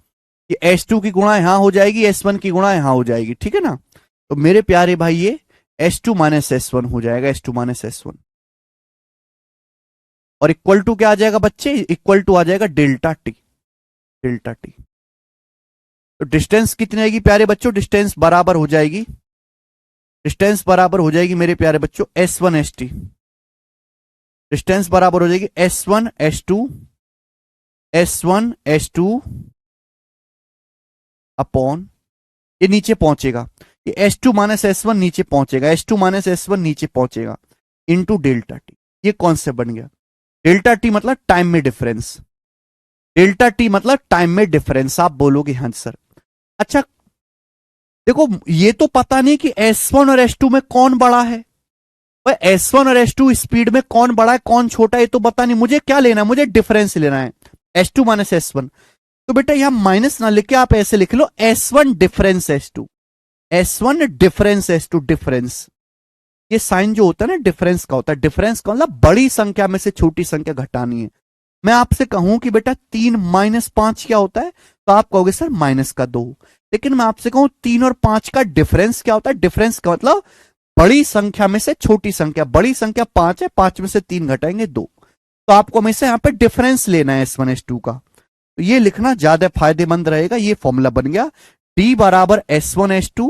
ये S2 की गुणा यहां हो जाएगी, S1 की गुणा यहां हो जाएगी, ठीक है ना? तो मेरे प्यारे भाई ये S2 माइनस S1 हो जाएगा, S2 माइनस S1, और इक्वल टू क्या आ जाएगा बच्चे? इक्वल टू आ जाएगा डेल्टा टी, डेल्टा टी। तो डिस्टेंस कितनी आएगी प्यारे बच्चों? डिस्टेंस बराबर हो जाएगी, डिस्टेंस बराबर हो जाएगी मेरे प्यारे बच्चों S1 ST, डिस्टेंस बराबर हो जाएगी S1 S2, S1 S2 upon, ये नीचे पहुंचेगा, ये S2 माइनस S1 नीचे पहुंचेगा, S2 माइनस S1 नीचे पहुंचेगा, इंटू डेल्टा टी। ये कॉन्सेप्ट बन गया। डेल्टा टी मतलब टाइम में डिफरेंस, डेल्टा टी मतलब टाइम में डिफरेंस। आप बोलोगे हाँ सर। अच्छा देखो, ये तो पता नहीं कि S1 और S2 में कौन बड़ा है, S1 और S2 स्पीड में कौन बड़ा है कौन छोटा है, ये तो बता नहीं, मुझे क्या लेना है, मुझे डिफरेंस लेना है, S2 माइनस S1। तो बेटा यहां माइनस ना लिख के आप ऐसे लिख लो S1 difference S2, S1 difference S2, difference. ये साइन जो होता है ना डिफरेंस का होता है, डिफरेंस का मतलब बड़ी संख्या में से छोटी संख्या घटानी है। मैं आपसे कहूं कि बेटा 3 माइनस 5 क्या होता है, तो आप कहोगे सर माइनस का 2। लेकिन मैं आपसे कहूं 3 और 5 का डिफरेंस क्या होता है, डिफरेंस का मतलब बड़ी संख्या में से छोटी संख्या, बड़ी संख्या 5 है, 5 में से 3 घटाएंगे 2। तो आपको हमेशा यहां पे डिफरेंस लेना है S1 S2 का, तो ये लिखना ज्यादा फायदेमंद रहेगा। ये फॉर्मूला बन गया D बराबर S1 S2,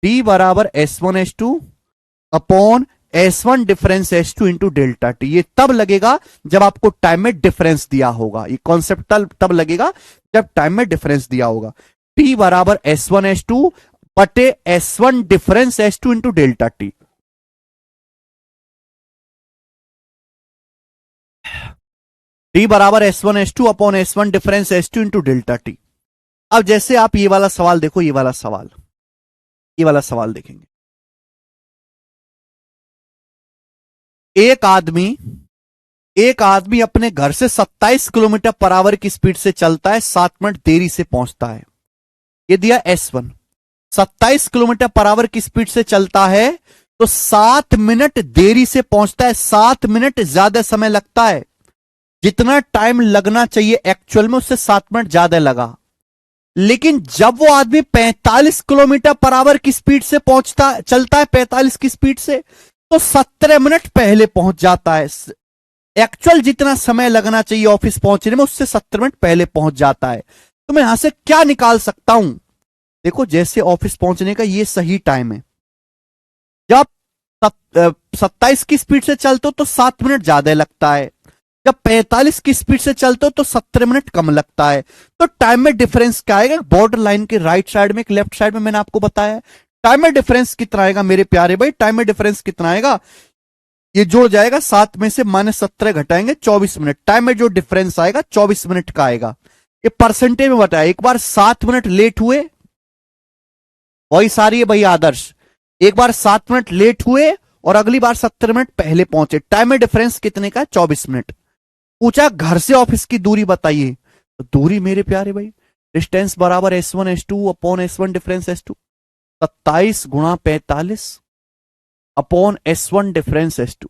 D बराबर S1 S2 upon S1 difference S2 into delta T. ये तब लगेगा जब आपको टाइम में डिफरेंस दिया होगा, ये कॉन्सेप्ट तब लगेगा जब टाइम में डिफरेंस दिया होगा। T बराबर S1 S2 बटे S1 difference S2 into delta T. D बराबर S1 S2 upon S1 difference S2 into delta T. अब जैसे आप ये वाला सवाल देखो, ये वाला सवाल देखेंगे। एक आदमी अपने घर से 27 किलोमीटर पर आवर की स्पीड से चलता है, 7 मिनट देरी से पहुंचता है। ये दिया S1, 27 किलोमीटर पर आवर की स्पीड से चलता है तो 7 मिनट देरी से पहुंचता है, 7 मिनट ज्यादा समय लगता है। जितना टाइम लगना चाहिए एक्चुअल में उससे 7 मिनट ज्यादा लगा। लेकिन जब वो आदमी 45 किलोमीटर पर आवर की स्पीड से चलता है 45 की स्पीड से, तो 17 मिनट पहले पहुंच जाता है। एक्चुअल जितना समय लगना चाहिए ऑफिस पहुंचने में उससे 17 मिनट पहले पहुंच जाता है। तो मैं यहां से क्या निकाल सकता हूं, देखो जैसे ऑफिस पहुंचने का ये सही टाइम है, जब 27 की स्पीड से चलते हो तो 7 मिनट ज्यादा लगता है, जब 45 की स्पीड से चलते हो तो 17 मिनट कम लगता है। तो टाइम में डिफरेंस क्या आएगा, बॉर्डर लाइन के राइट साइड में एक लेफ्ट साइड में मैंने आपको बताया। टाइम में डिफरेंस कितना आएगा मेरे प्यारे भाई, टाइम में डिफरेंस कितना आएगा, ये जुड़ जाएगा 7 में से -17 घटाएंगे 24 मिनट। टाइम में जो डिफरेंस आएगा 24 मिनट का आएगा। ये परसेंटेज में बताया, एक बार 7 मिनट लेट हुए, वही सारी है भाई आदर्श, एक बार 7 मिनट लेट हुए और अगली बार 17 मिनट पहले पहुंचे। टाइम में डिफरेंस कितने का, 24 मिनट। पूछा घर से ऑफिस की दूरी बताइए, तो दूरी मेरे प्यारे भाई डिस्टेंस बराबर S1 S2 upon S1 difference S2, 27 गुणा 45 अपॉन S1 डिफरेंस S2।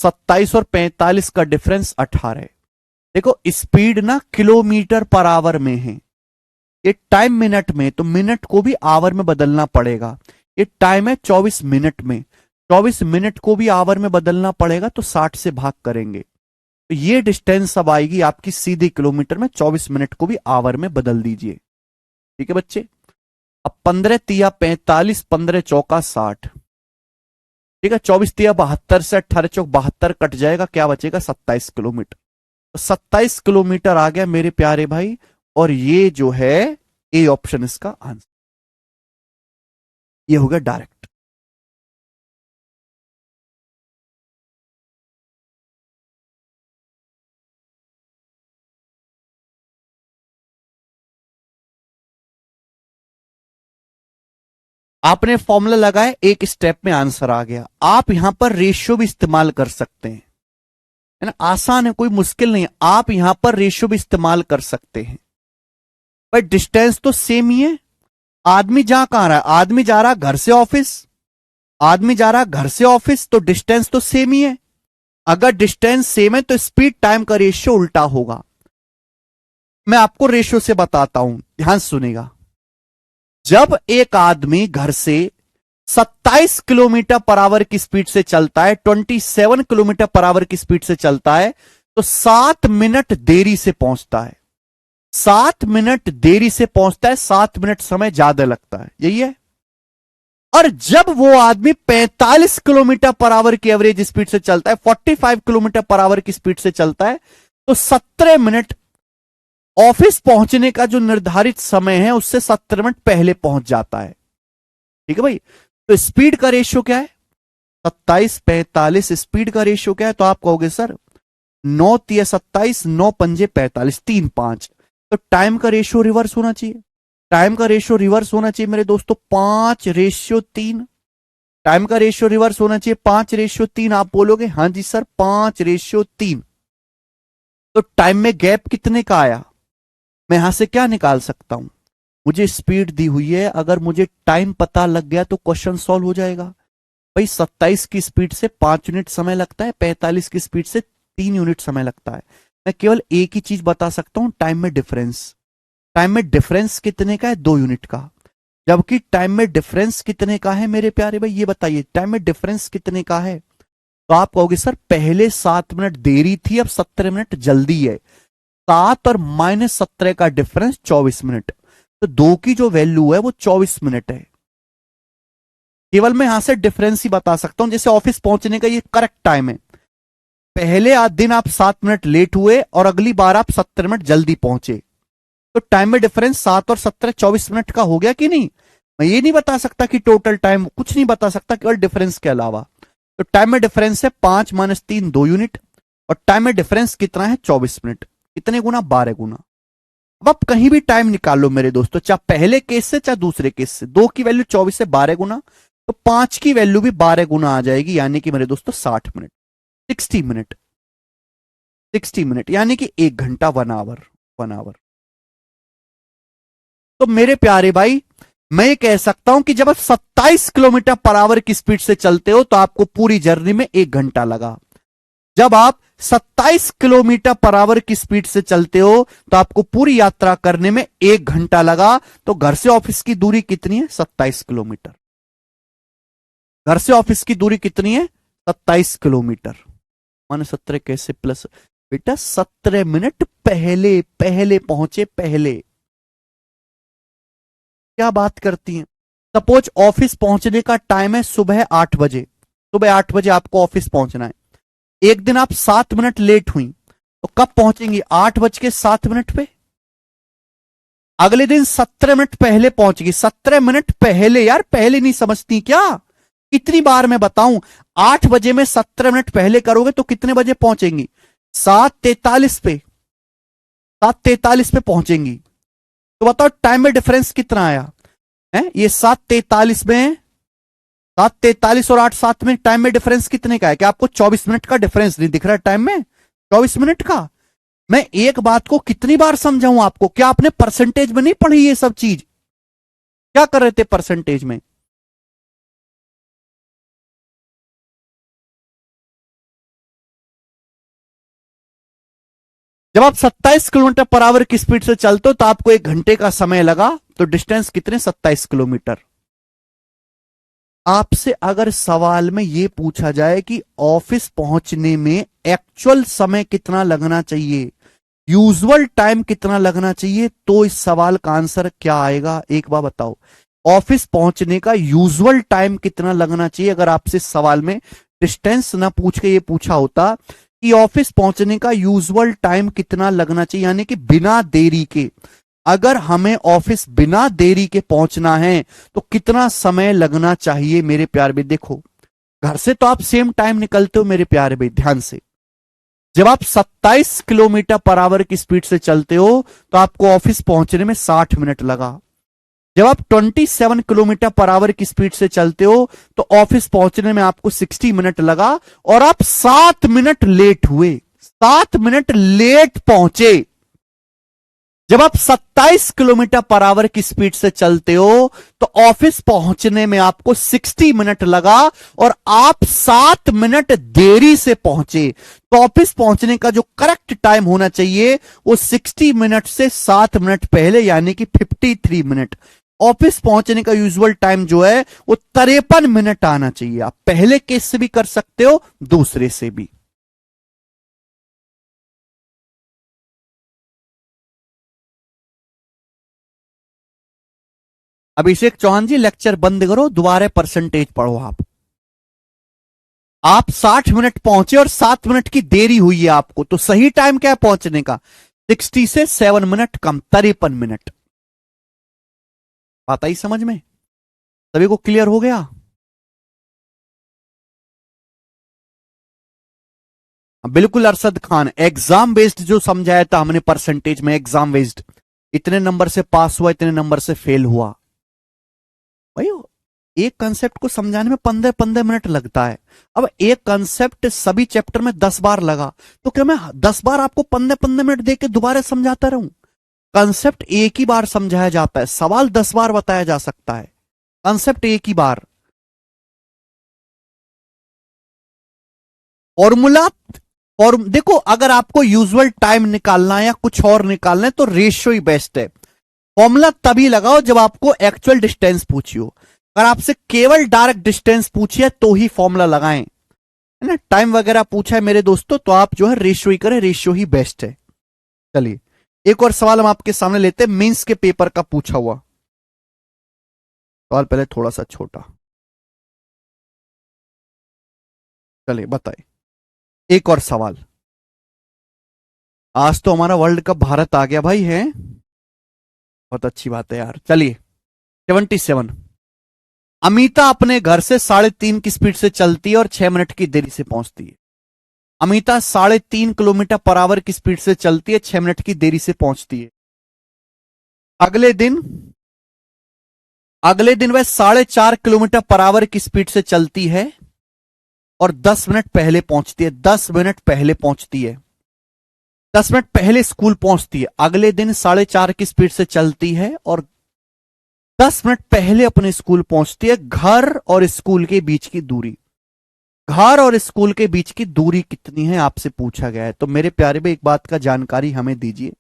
27 और 45 का डिफरेंस 18 है। देखो स्पीड ना किलोमीटर पर आवर में है, ये टाइम मिनट में, तो मिनट को भी आवर में बदलना पड़ेगा। ये टाइम है 24 मिनट में, 24 मिनट को भी आवर में बदलना पड़ेगा, तो 60 से भाग करेंगे तो ये डिस्टेंस अब आएगी आपकी सीधी किलोमीटर में। 24 मिनट को भी आवर में बदल दीजिए, ठीक है बच्चे। अब 15 तिया 45, 15 चौका 60, ठीक है। 24 तिया 72 से 18 चौक 72 कट जाएगा, क्या बचेगा 27 किलोमीटर। तो 27 किलोमीटर आ गया मेरे प्यारे भाई, और ये जो है ए ऑप्शन इसका आंसर, ये हो गया डायरेक्ट। आपने फॉर्मूला लगाया, एक स्टेप में आंसर आ गया। आप यहां पर रेशियो भी इस्तेमाल कर सकते हैं, है ना, आसान है, कोई मुश्किल नहीं है। आप यहां पर रेशियो भी इस्तेमाल कर सकते हैं, पर डिस्टेंस तो सेम ही है। आदमी जा कहां रहा है, आदमी जा रहा घर से ऑफिस, आदमी जा रहा घर से ऑफिस, तो डिस्टेंस तो सेम ही है। अगर डिस्टेंस सेम है तो स्पीड टाइम का रेशियो उल्टा होगा। मैं आपको रेशियो से बताता हूं, ध्यान सुनेगा। जब एक आदमी घर से 27 किलोमीटर पर आवर की स्पीड से चलता है, 27 किलोमीटर पर आवर की स्पीड से चलता है, तो 7 मिनट देरी से पहुंचता है। 7 मिनट देरी से पहुंचता है, 7 मिनट समय ज्यादा लगता है, यही है। और जब वो आदमी 45 किलोमीटर पर आवर की एवरेज स्पीड से चलता है, 45 किलोमीटर पर आवर की स्पीड से चलता है, तो 17 मिनट ऑफिस पहुंचने का जो निर्धारित समय है उससे 17 मिनट पहले पहुंच जाता है, ठीक है भाई। तो स्पीड का रेशियो क्या है, 27 45, स्पीड का रेशियो क्या है, तो आप कहोगे सर 9 तिया 27, 9 पंजे 45, 3 5। तो टाइम का रेशियो रिवर्स होना चाहिए, टाइम का रेशियो रिवर्स होना चाहिए मेरे दोस्तों, 5 रेशियो 3। टाइम का रेशियो रिवर्स होना चाहिए 5:3। आप बोलोगे हाँ जी सर 5:3। तो टाइम में गैप कितने का आया? मैं यहां से क्या निकाल सकता हूं? मुझे स्पीड दी हुई है, अगर मुझे टाइम पता लग गया तो क्वेश्चन सॉल्व हो जाएगा। भाई 27 की स्पीड से 5 यूनिट समय लगता है, 45 की स्पीड से 3 यूनिट समय लगता है। मैं केवल एक ही चीज बता सकता हूं, टाइम में डिफरेंस। टाइम में डिफरेंस कितने का है? 2 यूनिट का। जबकि टाइम में डिफरेंस कितने का है मेरे प्यारे भाई, ये बताइए टाइम में डिफरेंस कितने का है? तो आप कहोगे सर पहले 7 मिनट देरी थी, अब 17 मिनट जल्दी है। 7 और -17 का डिफरेंस 24 मिनट। तो 2 की जो वैल्यू है वो 24 मिनट है। केवल मैं यहां से डिफरेंस ही बता सकता हूं। जैसे ऑफिस पहुंचने का ये करेक्ट टाइम है, पहले दिन आप 7 मिनट लेट हुए और अगली बार आप 17 मिनट जल्दी पहुंचे, तो टाइम में डिफरेंस 7 और 17 24 मिनट का हो गया कि नहीं? मैं ये नहीं बता सकता कि टोटल टाइम, कुछ नहीं बता सकता केवल डिफरेंस के अलावा। तो टाइम में डिफरेंस है 5 - 3 2 यूनिट, और टाइम में डिफरेंस कितना है? 24 मिनट। कितने गुना? 12 गुना। अब आप कहीं भी टाइम निकाल लो मेरे दोस्तों, चाहे पहले केस से चाहे दूसरे केस से, 2 की वैल्यू 24 से 12 गुना, तो 5 की वैल्यू भी 12 गुना आ जाएगी, यानी कि मेरे दोस्तों 60 मिनट, 60 मिनट, 60 मिनट, यानी कि 1 घंटा, 1 आवर, 1 आवर। तो मेरे प्यारे भाई, मैं ये कह सकता हूं कि जब आप 27 किलोमीटर पर आवर की स्पीड से चलते हो तो आपको पूरी जर्नी में 1 घंटा लगा। जब आप 27 किलोमीटर पर आवर की स्पीड से चलते हो तो आपको पूरी यात्रा करने में 1 घंटा लगा। तो घर से ऑफिस की दूरी कितनी है? 27 किलोमीटर। घर से ऑफिस की दूरी कितनी है? 27 किलोमीटर। मान 17 कैसे प्लस? बेटा 17 मिनट पहले पहले पहुंचे, पहले। क्या बात करती हैं? सपोज ऑफिस पहुंचने का टाइम है सुबह 8 बजे, सुबह 8 बजे आपको ऑफिस पहुंचना है। एक दिन आप 7 मिनट लेट हुई, तो कब पहुंचेंगी? 8:07 पे। अगले दिन 17 मिनट पहले पहुंचेगी। 17 मिनट पहले, यार पहले नहीं समझती क्या? कितनी बार मैं बताऊं? 8 बजे में 17 मिनट पहले करोगे तो कितने बजे पहुंचेंगी? 7:43 पे, 7:43 पे पहुंचेंगी। तो बताओ टाइम में डिफरेंस कितना आया है? ये 7:43 में, 7:43 और 8:07 में टाइम में डिफरेंस कितने का है? क्या आपको 24 मिनट का डिफरेंस नहीं दिख रहा है टाइम में? 24 मिनट का। मैं एक बात को कितनी बार समझाऊं आपको? क्या आपने परसेंटेज में नहीं पढ़ी ये सब चीज? क्या कर रहे थे परसेंटेज में? जब आप 27 किलोमीटर पर आवर की स्पीड से चलते हो तो आपको 1 घंटे का समय लगा, तो डिस्टेंस कितने? 27 किलोमीटर। आपसे अगर सवाल में यह पूछा जाए कि ऑफिस पहुंचने में एक्चुअल समय कितना लगना चाहिए, यूजुअल टाइम कितना लगना चाहिए, तो इस सवाल का आंसर क्या आएगा? एक बार बताओ, ऑफिस पहुंचने का यूजुअल टाइम कितना लगना चाहिए? अगर आपसे सवाल में डिस्टेंस ना पूछ के ये पूछा होता कि ऑफिस पहुंचने का यूजुअल टाइम कितना लगना चाहिए, यानी कि बिना देरी के, अगर हमें ऑफिस बिना देरी के पहुंचना है तो कितना समय लगना चाहिए मेरे प्यारे भाई? देखो, घर से तो आप सेम टाइम निकलते हो मेरे प्यारे भाई, ध्यान से। जब आप 27 किलोमीटर पर आवर की स्पीड से चलते हो तो आपको ऑफिस पहुंचने में 60 मिनट लगा। जब आप 27 किलोमीटर पर आवर की स्पीड से चलते हो तो ऑफिस पहुंचने में आपको 60 मिनट लगा, और आप 7 मिनट लेट हुए, 7 मिनट लेट पहुंचे। जब आप 27 किलोमीटर पर आवर की स्पीड से चलते हो तो ऑफिस पहुंचने में आपको 60 मिनट लगा, और आप 7 मिनट देरी से पहुंचे। तो ऑफिस पहुंचने का जो करेक्ट टाइम होना चाहिए वो 60 मिनट से 7 मिनट पहले, यानी कि 53 मिनट। ऑफिस पहुंचने का यूजुअल टाइम जो है वो 53 मिनट आना चाहिए। आप पहले केस से भी कर सकते हो, दूसरे से भी। अभिषेक चौहान जी, लेक्चर बंद करो, दोबारा परसेंटेज पढ़ो। आप 60 मिनट पहुंचे और 7 मिनट की देरी हुई है आपको, तो सही टाइम क्या है पहुंचने का? 60 से 7 मिनट कम, 53 मिनट। बात आई समझ में? सभी को क्लियर हो गया? बिल्कुल अरशद खान, एग्जाम बेस्ड जो समझाया था हमने परसेंटेज में, एग्जाम बेस्ड, इतने नंबर से पास हुआ, इतने नंबर से फेल हुआ। भाई एक कंसेप्ट को समझाने में 15-15 मिनट लगता है। अब एक कंसेप्ट सभी चैप्टर में 10 बार लगा, तो क्या मैं 10 बार आपको 15-15 मिनट दे के दोबारा समझाता रहूं? कंसेप्ट एक ही बार समझाया जाता है, सवाल 10 बार बताया जा सकता है, कंसेप्ट एक ही बार। फॉर्मूला, और देखो अगर आपको यूजुअल टाइम निकालना है या कुछ और निकालना है तो रेशियो ही बेस्ट है। फॉर्मूला तभी लगाओ जब आपको एक्चुअल डिस्टेंस पूछी हो। अगर आपसे केवल डायरेक्ट डिस्टेंस पूछी है तो ही फॉर्मूला लगाएं, है ना। टाइम वगैरह पूछा है मेरे दोस्तों तो आप जो है रेशियो ही करें, रेशियो ही बेस्ट है। चलिए एक और सवाल हम आपके सामने लेते हैं, मेंस के पेपर का पूछा हुआ सवाल, पहले थोड़ा सा छोटा। चलिए बताइए एक और सवाल। आज तो हमारा वर्ल्ड कप भारत आ गया भाई, है बहुत अच्छी बात है यार। चलिए 77, अमिता अपने घर से 3.5 की स्पीड से चलती है और 6 मिनट की देरी से पहुंचती है। अमिता 3.5 किलोमीटर पर आवर की स्पीड से चलती है, 6 मिनट की देरी से पहुंचती है। अगले दिन वह 4.5 किलोमीटर पर आवर की स्पीड से चलती है और 10 मिनट पहले पहुंचती है। 10 मिनट पहले पहुंचती है, 10 मिनट पहले स्कूल पहुंचती है। अगले दिन 4.5 की स्पीड से चलती है और 10 मिनट पहले अपने स्कूल पहुंचती है। घर और स्कूल के बीच की दूरी, घर और स्कूल के बीच की दूरी कितनी है आपसे पूछा गया है। तो मेरे प्यारे भाई एक बात का जानकारी हमें दीजिए,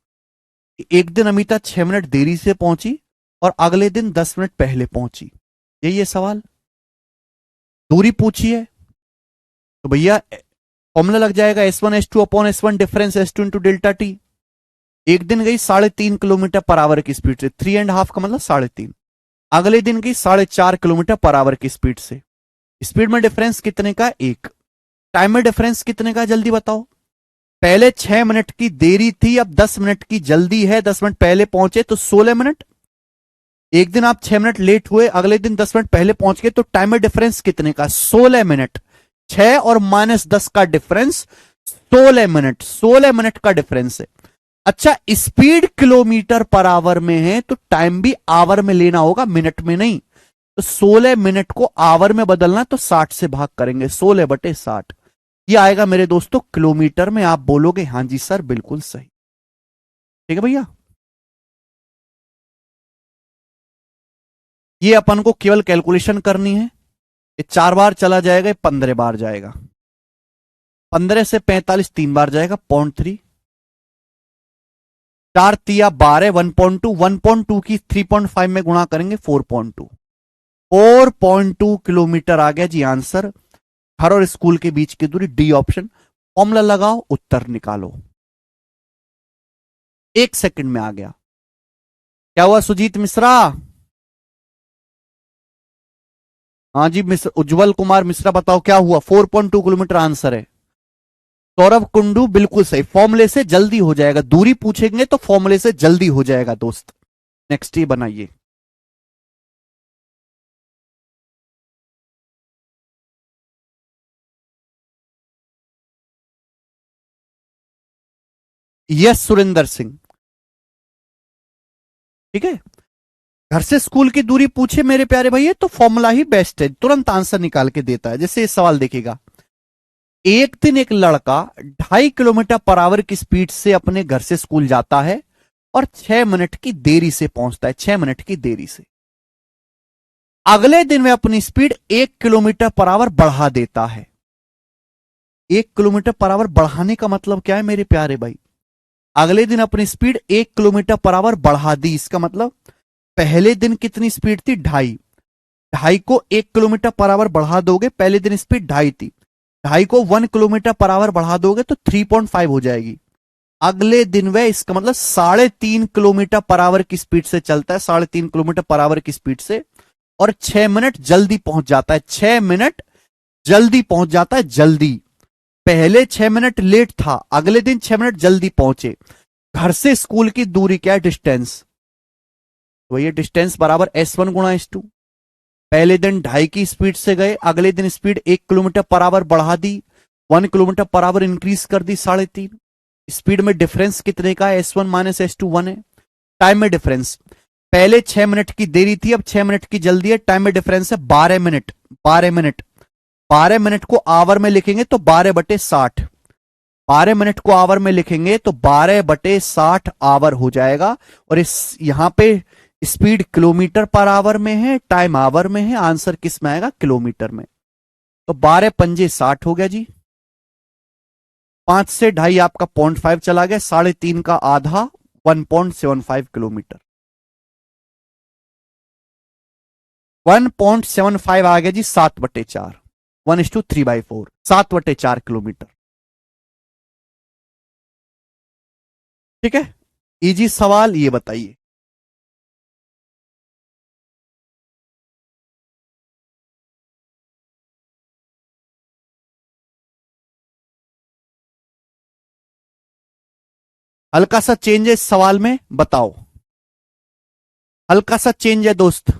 एक दिन अमिता 6 मिनट देरी से पहुंची और अगले दिन 10 मिनट पहले पहुंची, यही है सवाल। दूरी पूछी है तो भैया फॉर्मूला लग जाएगा S1 S2 upon S1 difference S2 into delta T. एक दिन गई 3.5 किलोमीटर पर आवर की स्पीड से, 3.5 का मतलब 3.5। अगले दिन गई 4.5 किलोमीटर पर आवर की स्पीड से। स्पीड में डिफरेंस कितने का? 1। टाइम में डिफरेंस कितने का जल्दी बताओ। पहले 6 मिनट की देरी थी, अब 10 मिनट की जल्दी है, 10 मिनट पहले पहुंचे तो 16 मिनट। एक दिन आप 6 मिनट लेट हुए, अगले दिन 10 मिनट पहले पहुंच गए, तो टाइम में डिफरेंस कितने का? 16 मिनट। 6 और -10 का डिफरेंस 16 मिनट, 16 मिनट का डिफरेंस है। अच्छा स्पीड किलोमीटर पर आवर में है तो टाइम भी आवर में लेना होगा, मिनट में नहीं। तो 16 मिनट को आवर में बदलना तो 60 से भाग करेंगे, 16/60। ये आएगा मेरे दोस्तों किलोमीटर में। आप बोलोगे हां जी सर बिल्कुल सही, ठीक है भैया। ये अपन को केवल कैलकुलेशन करनी है। ये 4 बार चला जाएगा, 15 बार जाएगा। 15 से 45 3 बार जाएगा, 0.3। 4 तिया 12, 1.2, 1.2 की 3.5 में गुणा करेंगे 4.2, 4.2 किलोमीटर आ गया जी आंसर। घर और स्कूल के बीच की दूरी, डी ऑप्शन। फॉर्मूला लगाओ, उत्तर निकालो। 1 सेकंड में आ गया। क्या हुआ सुजीत मिश्रा? हाँ जी मिश्र उज्जवल कुमार मिश्रा बताओ क्या हुआ? 4.2 किलोमीटर आंसर है। सौरभ कुंडू बिल्कुल सही, फॉर्मूले से जल्दी हो जाएगा। दूरी पूछेंगे तो फॉर्मूले से जल्दी हो जाएगा दोस्त। नेक्स्ट ये बनाइए। यस सुरेंद्र सिंह, ठीक है। घर से स्कूल की दूरी पूछे मेरे प्यारे भैया तो फॉर्मूला ही बेस्ट है, तुरंत आंसर निकाल के देता है। जैसे इस सवाल देखिएगा, एक दिन एक लड़का 2.5 किलोमीटर पर आवर की स्पीड से अपने घर से स्कूल जाता है और 6 मिनट की देरी से पहुंचता है, 6 मिनट की देरी से। अगले दिन वह अपनी स्पीड 1 किलोमीटर पर आवर बढ़ा देता है। 1 किलोमीटर पर आवर बढ़ाने का मतलब क्या है मेरे प्यारे भाई? अगले दिन अपनी स्पीड 1 किलोमीटर पर आवर बढ़ा दी, इसका मतलब पहले दिन कितनी स्पीड थी? 2.5, 2.5 को 1 किलोमीटर पर आवर बढ़ा दोगे, पहले दिन स्पीड 2.5 थी, 2.5 को 1 किलोमीटर पर आवर बढ़ा दोगे तो 3.5 हो जाएगी। अगले दिन वह, इसका मतलब 3.5 किलोमीटर पर आवर की स्पीड से चलता है, 3.5 किलोमीटर पर आवर की स्पीड से, और 6 मिनट जल्दी पहुंच जाता है, 6 मिनट जल्दी पहुंच जाता है। जल्दी, पहले 6 मिनट लेट था, अगले दिन 6 मिनट जल्दी पहुंचे। घर से स्कूल की दूरी क्या है? डिस्टेंस। तो ये डिस्टेंस बराबर S1 गुणा S2। पहले दिन 2.5 की स्पीड से गए, अगले दिन स्पीड 1 किलोमीटर पर आवर बढ़ा दी, 1 किलोमीटर पर आवर इंक्रीज कर दी, 3.5। स्पीड में डिफरेंस कितने का है? S1 - S2 1 है। टाइम में डिफरेंस, पहले 6 मिनट की देरी थी, अब 6 मिनट की जल्दी है। टाइम में डिफरेंस है 12 मिनट। 12 मिनट, 12 मिनट को आवर में लिखेंगे तो 12/60। 12 मिनट को आवर में लिखेंगे तो 12/60 आवर हो जाएगा। और इस यहां पे स्पीड किलोमीटर पर आवर में है, टाइम आवर में है, आंसर किस में आएगा? किलोमीटर में। तो 12×5 = 60 हो गया जी। 5 से 2.5 आपका 0.5 चला गया, 3.5 का आधा 1.75 किलोमीटर। 1.75 आ गया जी 7/4। 1:3/4, 7/4 किलोमीटर। ठीक है, इजी सवाल, ये बताइए। हल्का सा चेंज है इस सवाल में, बताओ। हल्का सा चेंज है दोस्त।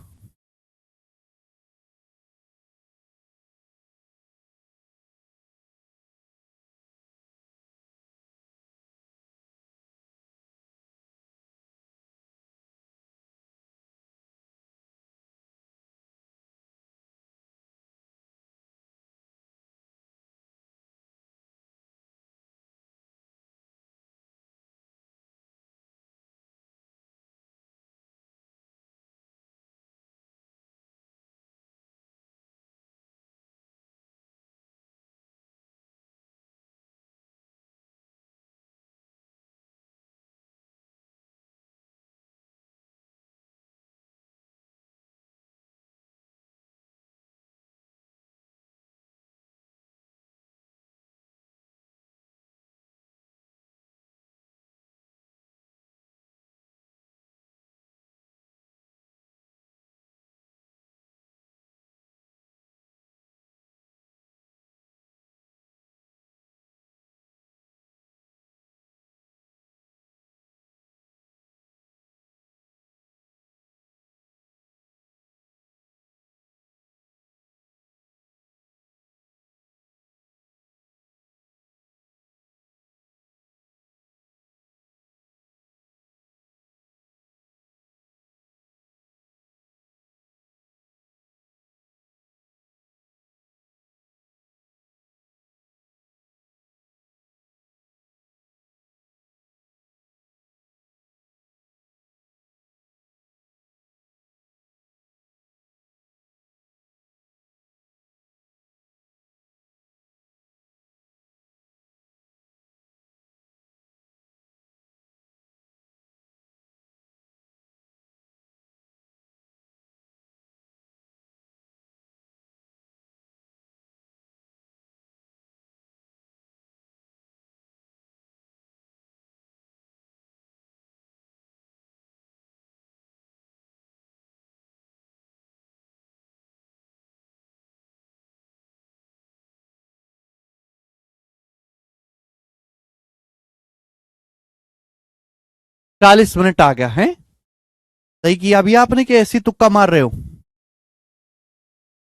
चालीस मिनट आ गया है। सही किया अभी आपने, कि ऐसी तुक्का मार रहे हो?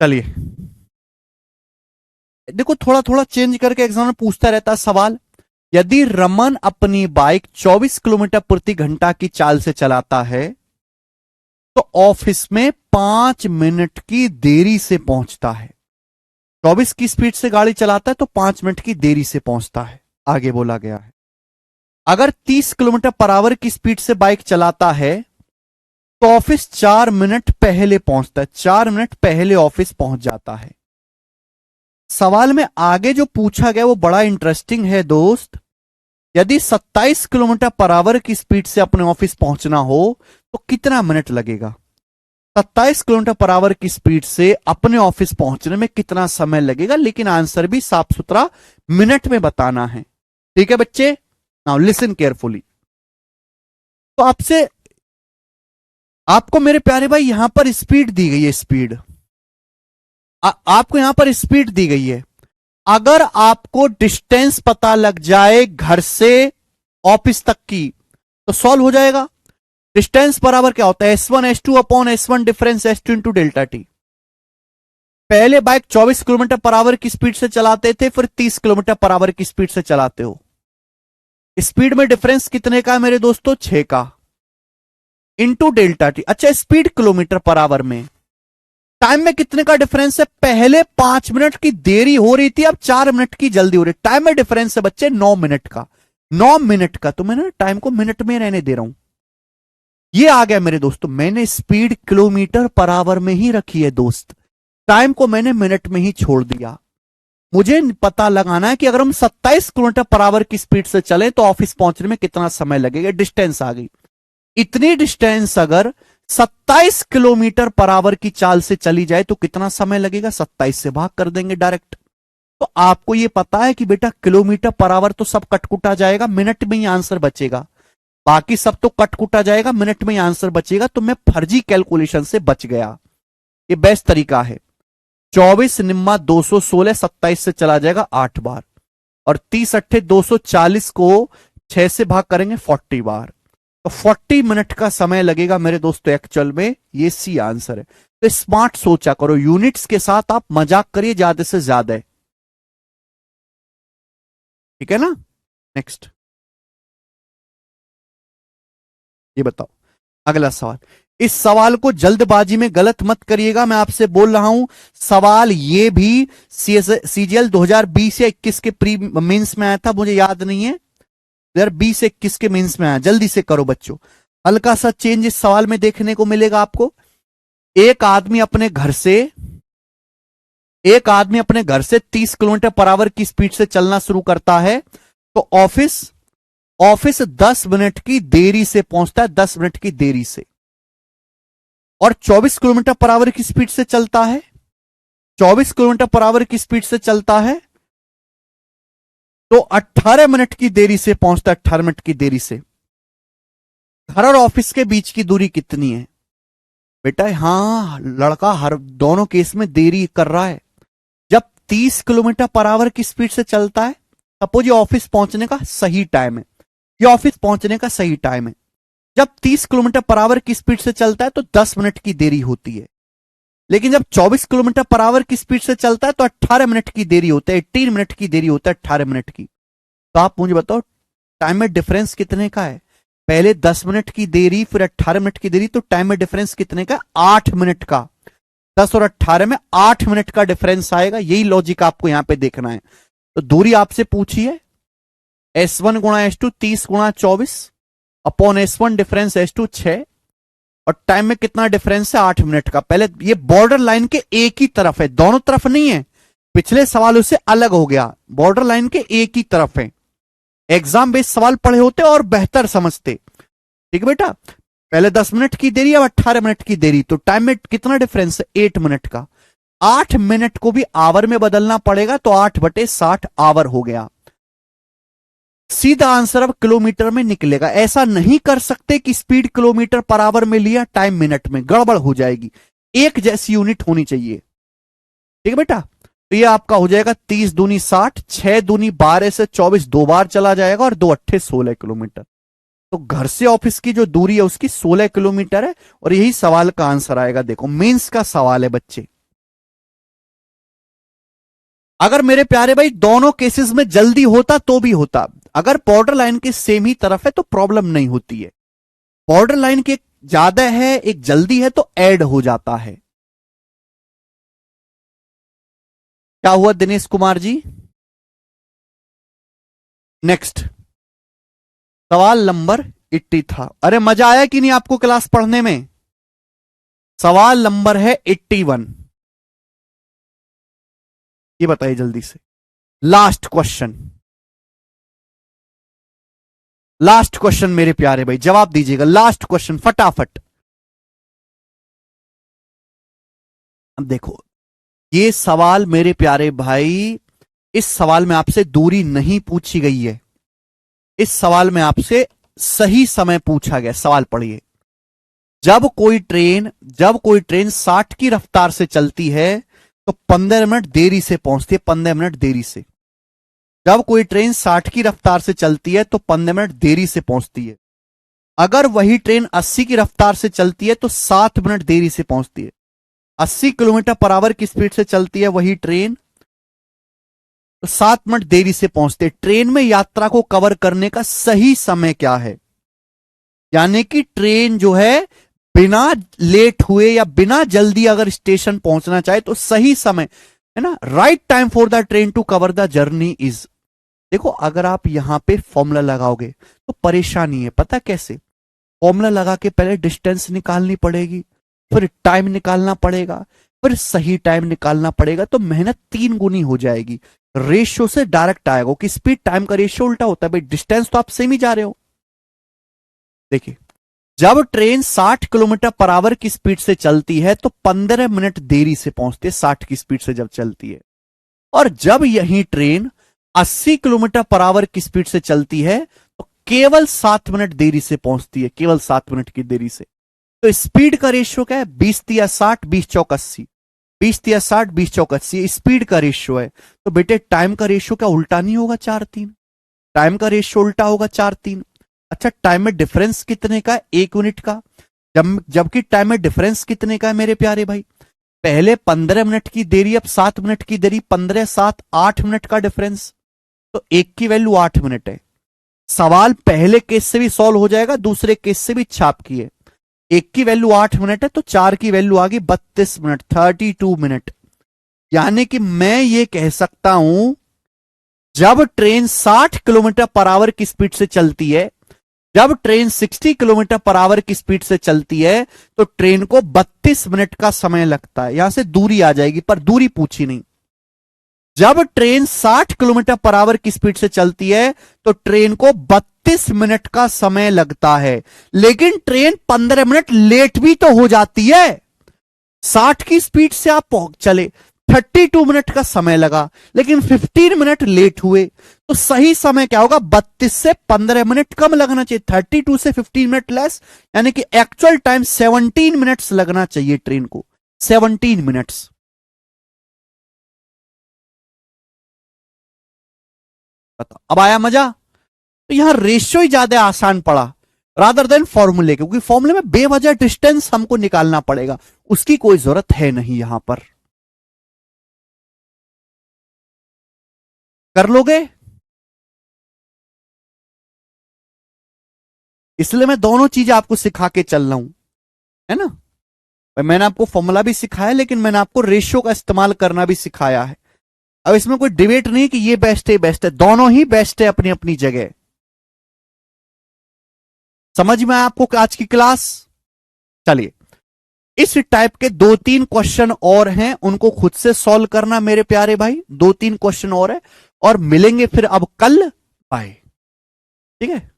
चलिए, देखो थोड़ा थोड़ा चेंज करके एग्जाम में पूछता रहता है सवाल। यदि रमन अपनी बाइक 24 किलोमीटर प्रति घंटा की चाल से चलाता है तो ऑफिस में 5 मिनट की देरी से पहुंचता है। 24 की स्पीड से गाड़ी चलाता है तो 5 मिनट की देरी से पहुंचता है। आगे बोला गया है, अगर 30 किलोमीटर पर आवर की स्पीड से बाइक चलाता है तो ऑफिस 4 मिनट पहले पहुंचता है, 4 मिनट पहले ऑफिस पहुंच जाता है। सवाल में आगे जो पूछा गया वो बड़ा इंटरेस्टिंग है दोस्त। यदि 27 किलोमीटर पर आवर की स्पीड से अपने ऑफिस पहुंचना हो तो कितना मिनट लगेगा? 27 किलोमीटर पर आवर की स्पीड से अपने ऑफिस पहुंचने में कितना समय लगेगा, लेकिन आंसर भी साफ सुथरा मिनट में बताना है। ठीक है बच्चे, नाउ लिसन केयरफुली। तो आपसे, आपको मेरे प्यारे भाई यहां पर स्पीड दी गई है, स्पीड आपको यहां पर स्पीड दी गई है। अगर आपको डिस्टेंस पता लग जाए घर से ऑफिस तक की तो सॉल्व हो जाएगा। डिस्टेंस बराबर क्या होता है? S1 S2/S1 difference S2 into delta T. पहले बाइक 24 किलोमीटर पर आवर की स्पीड से चलाते थे, फिर 30 किलोमीटर पर आवर की स्पीड से चलाते हो। स्पीड में डिफरेंस कितने का है मेरे दोस्तों? 6 का। Into delta T. अच्छा, स्पीड किलोमीटर पर आवर में, टाइम में कितने का डिफरेंस है? पहले 5 मिनट की देरी हो रही थी, अब 4 मिनट की जल्दी हो रही। टाइम में डिफरेंस है बच्चे 9 मिनट का, 9 मिनट का। तो मैंने टाइम को मिनट में रहने दे रहा हूं। ये आ गया मेरे दोस्तों, मैंने स्पीड किलोमीटर पर आवर में ही रखी है दोस्त, टाइम को मैंने मिनट में ही छोड़ दिया। मुझे पता लगाना है कि अगर हम 27 किलोमीटर पर आवर की स्पीड से चले तो ऑफिस पहुंचने में कितना समय लगेगा। डिस्टेंस आ गई, इतनी डिस्टेंस अगर 27 किलोमीटर पर आवर की चाल से चली जाए तो कितना समय लगेगा? 27 से भाग कर देंगे डायरेक्ट। तो आपको यह पता है कि बेटा किलोमीटर पर आवर तो सब कटकुटा जाएगा, मिनट में ही आंसर बचेगा। बाकी सब तो कटकुटा जाएगा, मिनट में ही आंसर बचेगा। तो मैं फर्जी कैलकुलेशन से बच गया। ये बेस्ट तरीका है। 24 निम्मा 216, 27 से चला जाएगा 8 बार, और 30 अट्ठे 240 को 6 से भाग करेंगे 40 बार, तो 40 मिनट का समय लगेगा मेरे दोस्तों एक्चुअल में। ये सी आंसर है। तो स्मार्ट सोचा करो, यूनिट्स के साथ आप मजाक करिए ज्यादा से ज्यादा। ठीक है ना? नेक्स्ट, ये बताओ अगला सवाल। इस सवाल को जल्दबाजी में गलत मत करिएगा, मैं आपसे बोल रहा हूं। सवाल ये भी सीजीएल 2020 या 21 के प्री मेंस में आया था, मुझे याद नहीं है। 2020 से 21 के मेंस में आया। जल्दी से करो बच्चों, हल्का सा चेंज इस सवाल में देखने को मिलेगा आपको। एक आदमी अपने घर से 30 किलोमीटर पर आवर की स्पीड से चलना शुरू करता है, तो ऑफिस 10 मिनट की देरी से पहुंचता है, 10 मिनट की देरी से। और 24 किलोमीटर पर आवर की स्पीड से चलता है, 24 किलोमीटर पर आवर की स्पीड से चलता है, तो 18 मिनट की देरी से पहुंचता है, 18 मिनट की देरी से। घर और ऑफिस के बीच की दूरी कितनी है बेटा? हां, लड़का हर दोनों केस में देरी कर रहा है। जब 30 किलोमीटर पर आवर की स्पीड से चलता है, सपोज ये ऑफिस पहुंचने का सही टाइम है, ये ऑफिस पहुंचने का सही टाइम है। जब 30 किलोमीटर पर आवर की स्पीड से चलता है तो 10 मिनट की देरी होती है। लेकिन जब 24 किलोमीटर पर आवर की स्पीड से चलता है तो 18 मिनट की देरी होता है, 18 मिनट की देरी होता है, 18 मिनट की। तो आप मुझे बताओ टाइम में डिफरेंस कितने का है? पहले 10 मिनट की देरी, फिर 18 मिनट की देरी, तो टाइम में डिफरेंस कितने का? 8 मिनट का। 10 और 18 में 8 मिनट का डिफरेंस आएगा। यही लॉजिक आपको यहां पे देखना है। तो दूरी आपसे पूछी है S1 गुणा S2 30 गुणा 24 अपॉन S1 डिफरेंस S2 6, और टाइम में कितना डिफरेंस है? 8 मिनट का। पहले ये बॉर्डर लाइन के एक ही तरफ है, दोनों तरफ नहीं है। पिछले सवालों से अलग हो गया, बॉर्डर लाइन के एक ही तरफ है। एग्जाम बेस्ड सवाल पढ़े होते और बेहतर समझते। ठीक है बेटा, पहले 10 मिनट की देरी, अब 18 मिनट की देरी, तो टाइम में कितना डिफरेंस है? 8 मिनट का। 8 मिनट को भी आवर में बदलना पड़ेगा, तो 8/60 आवर हो गया। सीधा आंसर अब किलोमीटर में निकलेगा। ऐसा नहीं कर सकते कि स्पीड किलोमीटर पर आवर में लिया, टाइम मिनट में, गड़बड़ हो जाएगी। एक जैसी यूनिट होनी चाहिए। ठीक है बेटा, तो ये आपका हो जाएगा 30 दूनी 60, 6 दूनी 12 से 24 दो बार चला जाएगा, और 2 अट्ठे 16 किलोमीटर। तो घर से ऑफिस की जो दूरी है उसकी 16 किलोमीटर है, और यही सवाल का आंसर आएगा। देखो मेंस का सवाल है बच्चे। अगर मेरे प्यारे भाई दोनों केसेस में जल्दी होता तो भी होता, अगर बॉर्डर लाइन के सेम ही तरफ है तो प्रॉब्लम नहीं होती है। बॉर्डर लाइन के ज्यादा है, एक जल्दी है, तो ऐड हो जाता है। क्या हुआ दिनेश कुमार जी? नेक्स्ट सवाल नंबर 80 था। अरे मजा आया कि नहीं आपको क्लास पढ़ने में? सवाल नंबर है 81। ये बताइए जल्दी से, लास्ट क्वेश्चन, लास्ट क्वेश्चन मेरे प्यारे भाई, जवाब दीजिएगा। लास्ट क्वेश्चन फटाफट। अब देखो ये सवाल मेरे प्यारे भाई, इस सवाल में आपसे दूरी नहीं पूछी गई है, इस सवाल में आपसे सही समय पूछा गया। सवाल पढ़िए। जब कोई ट्रेन 60 की रफ्तार से चलती है तो 15 मिनट देरी से पहुंचती है, 15 मिनट देरी से। जब कोई ट्रेन 60 की रफ्तार से चलती है तो 15 मिनट देरी से पहुंचती है। अगर वही ट्रेन 80 की रफ्तार से चलती है तो 7 मिनट देरी से पहुंचती है। 80 किलोमीटर पर आवर की स्पीड से चलती है वही ट्रेन, तो 7 मिनट देरी से पहुंचते। ट्रेन में यात्रा को कवर करने का सही समय क्या है? यानी कि ट्रेन जो है बिना लेट हुए या बिना जल्दी अगर स्टेशन पहुंचना चाहे तो सही समय, है ना, right time for the train to cover the journey is. देखो अगर आप यहां पे फॉर्मूला लगाओगे तो परेशानी है, पता कैसे? फॉर्मूला लगा के पहले डिस्टेंस निकालनी पड़ेगी, फिर टाइम निकालना पड़ेगा, फिर सही टाइम निकालना पड़ेगा, तो मेहनत 3 गुनी हो जाएगी। रेशियो से डायरेक्ट आएगा कि स्पीड टाइम का रेशियो उल्टा होता है भाई, डिस्टेंस तो आप सेम ही जा रहे हो। देखिए जब ट्रेन 60 किलोमीटर पर आवर की स्पीड से चलती है तो 15 मिनट देरी से पहुंचती है 60 की स्पीड से जब चलती है, और जब यही ट्रेन 80 किलोमीटर पर आवर की स्पीड से चलती है तो केवल 7 मिनट देरी से पहुंचती है, केवल 7 मिनट की देरी से। तो स्पीड का रेशियो क्या है? 20 तिया 60, 20 चौक 80, 20 तिया 60, 20 चौक 80, स्पीड का रेशियो है। तो बेटे टाइम का रेशियो क्या उल्टा नहीं होगा? 4-3। टाइम का रेशियो उल्टा होगा 4-3। अच्छा टाइम में डिफरेंस कितने का है? 1 मिनट का। जबकि टाइम में डिफरेंस कितने का है मेरे प्यारे भाई? पहले 15 मिनट की देरी, अब 7 मिनट की देरी, 15 7 8 मिनट का डिफरेंस, तो 1 की वैल्यू 8 मिनट है। सवाल पहले केस से भी सॉल्व हो जाएगा, दूसरे केस से भी छाप किए। 1 की वैल्यू 8 मिनट है तो 4 की वैल्यू आ गई 32 मिनट, 32 मिनट। यानी कि मैं ये कह सकता हूं जब ट्रेन 60 किलोमीटर पर आवर की स्पीड से चलती है, जब ट्रेन 60 किलोमीटर पर आवर की स्पीड से चलती है तो ट्रेन को 32 मिनट का समय लगता है। यहां से दूरी आ जाएगी पर दूरी पूछी नहीं। जब ट्रेन 60 किलोमीटर पर आवर की स्पीड से चलती है तो ट्रेन को 32 मिनट का समय लगता है, लेकिन ट्रेन 15 मिनट लेट भी तो हो जाती है। 60 की स्पीड से आप चले, 32 मिनट का समय लगा, लेकिन 15 मिनट लेट हुए, तो सही समय क्या होगा? 32 से 15 मिनट कम लगना चाहिए, 32 से 15 मिनट लेस, यानी कि एक्चुअल टाइम 17 मिनट्स लगना चाहिए ट्रेन को, 17 मिनट्स। बताओ अब आया मजा? तो यहां रेशियो ही ज्यादा आसान पड़ा रादर देन फॉर्मूले, क्योंकि फॉर्मूले में बेवजह डिस्टेंस हमको निकालना पड़ेगा, उसकी कोई जरूरत है नहीं यहां पर। कर लोगे? इसलिए मैं दोनों चीजें आपको सिखा के चल रहा हूं, है ना। मैंने आपको फॉर्मूला भी सिखाया, लेकिन मैंने आपको रेशियो का इस्तेमाल करना भी सिखाया है। अब इसमें कोई डिबेट नहीं कि ये बेस्ट है बेस्ट है, दोनों ही बेस्ट है अपनी अपनी जगह। समझ में आया आपको आज की क्लास? चलिए इस टाइप के 2-3 क्वेश्चन और हैं, उनको खुद से सॉल्व करना मेरे प्यारे भाई। 2-3 क्वेश्चन और है और मिलेंगे फिर अब कल। बाय। ठीक है।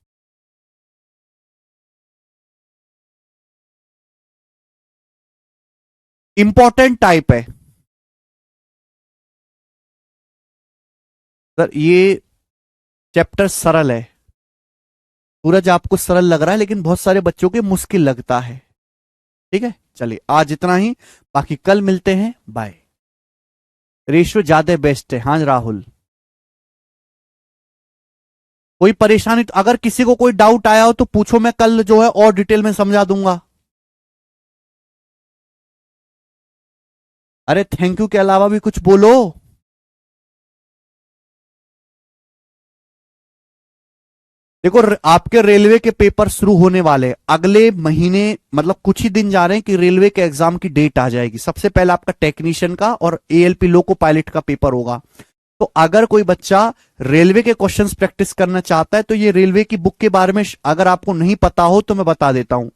इंपॉर्टेंट टाइप है सर, ये चैप्टर सरल है। सूरज आपको सरल लग रहा है, लेकिन बहुत सारे बच्चों के मुश्किल लगता है। ठीक है, चलिए आज इतना ही, बाकी कल मिलते हैं। बाय। रेशियो ज्यादा बेस्ट है। हाँ राहुल, कोई परेशानी अगर किसी को कोई डाउट आया हो तो पूछो, मैं कल जो है और डिटेल में समझा दूंगा। अरे थैंक यू के अलावा भी कुछ बोलो। देखो आपके रेलवे के पेपर शुरू होने वाले अगले महीने, मतलब कुछ ही दिन जा रहे हैं कि रेलवे के एग्जाम की डेट आ जाएगी। सबसे पहले आपका टेक्नीशियन का और एएलपी लोको पायलट का पेपर होगा। तो अगर कोई बच्चा रेलवे के क्वेश्चंस प्रैक्टिस करना चाहता है तो ये रेलवे की बुक के बारे में अगर आपको नहीं पता हो तो मैं बता देता हूं।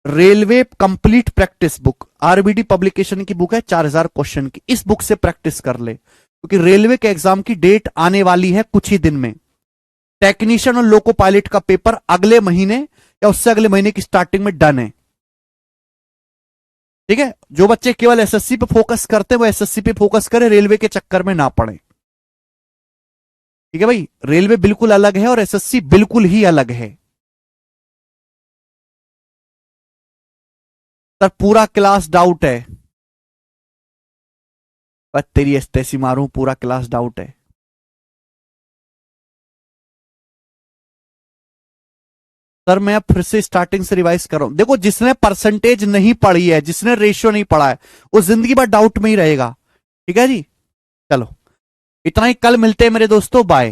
Railway complete practice book RBD publication की बुक है, 4000 क्वेश्चन की। इस बुक से प्रैक्टिस कर ले, क्योंकि रेलवे के एग्जाम की डेट आने वाली है कुछ ही दिन में। टेक्नीशियन और लोको पायलट का पेपर अगले महीने या उससे अगले महीने की स्टार्टिंग में डन है। ठीक है, जो बच्चे केवल एसएससी पे फोकस करते हैं वो एसएससी पे फोकस करें, रेलवे के चक्कर में ना पड़े। ठीक है भाई, रेलवे बिल्कुल अलग है और एसएससी बिल्कुल ही अलग है। सर पूरा क्लास डाउट है, पर तेरी एस्टेसी मारूं, पूरा क्लास डाउट है। सर मैं अब फिर से स्टार्टिंग से रिवाइज कर रहा हूं। देखो जिसने परसेंटेज नहीं पढ़ी है, जिसने रेशियो नहीं पढ़ा है, वो जिंदगी भर डाउट में ही रहेगा। ठीक है जी, चलो इतना ही, कल मिलते हैं मेरे दोस्तों, बाय।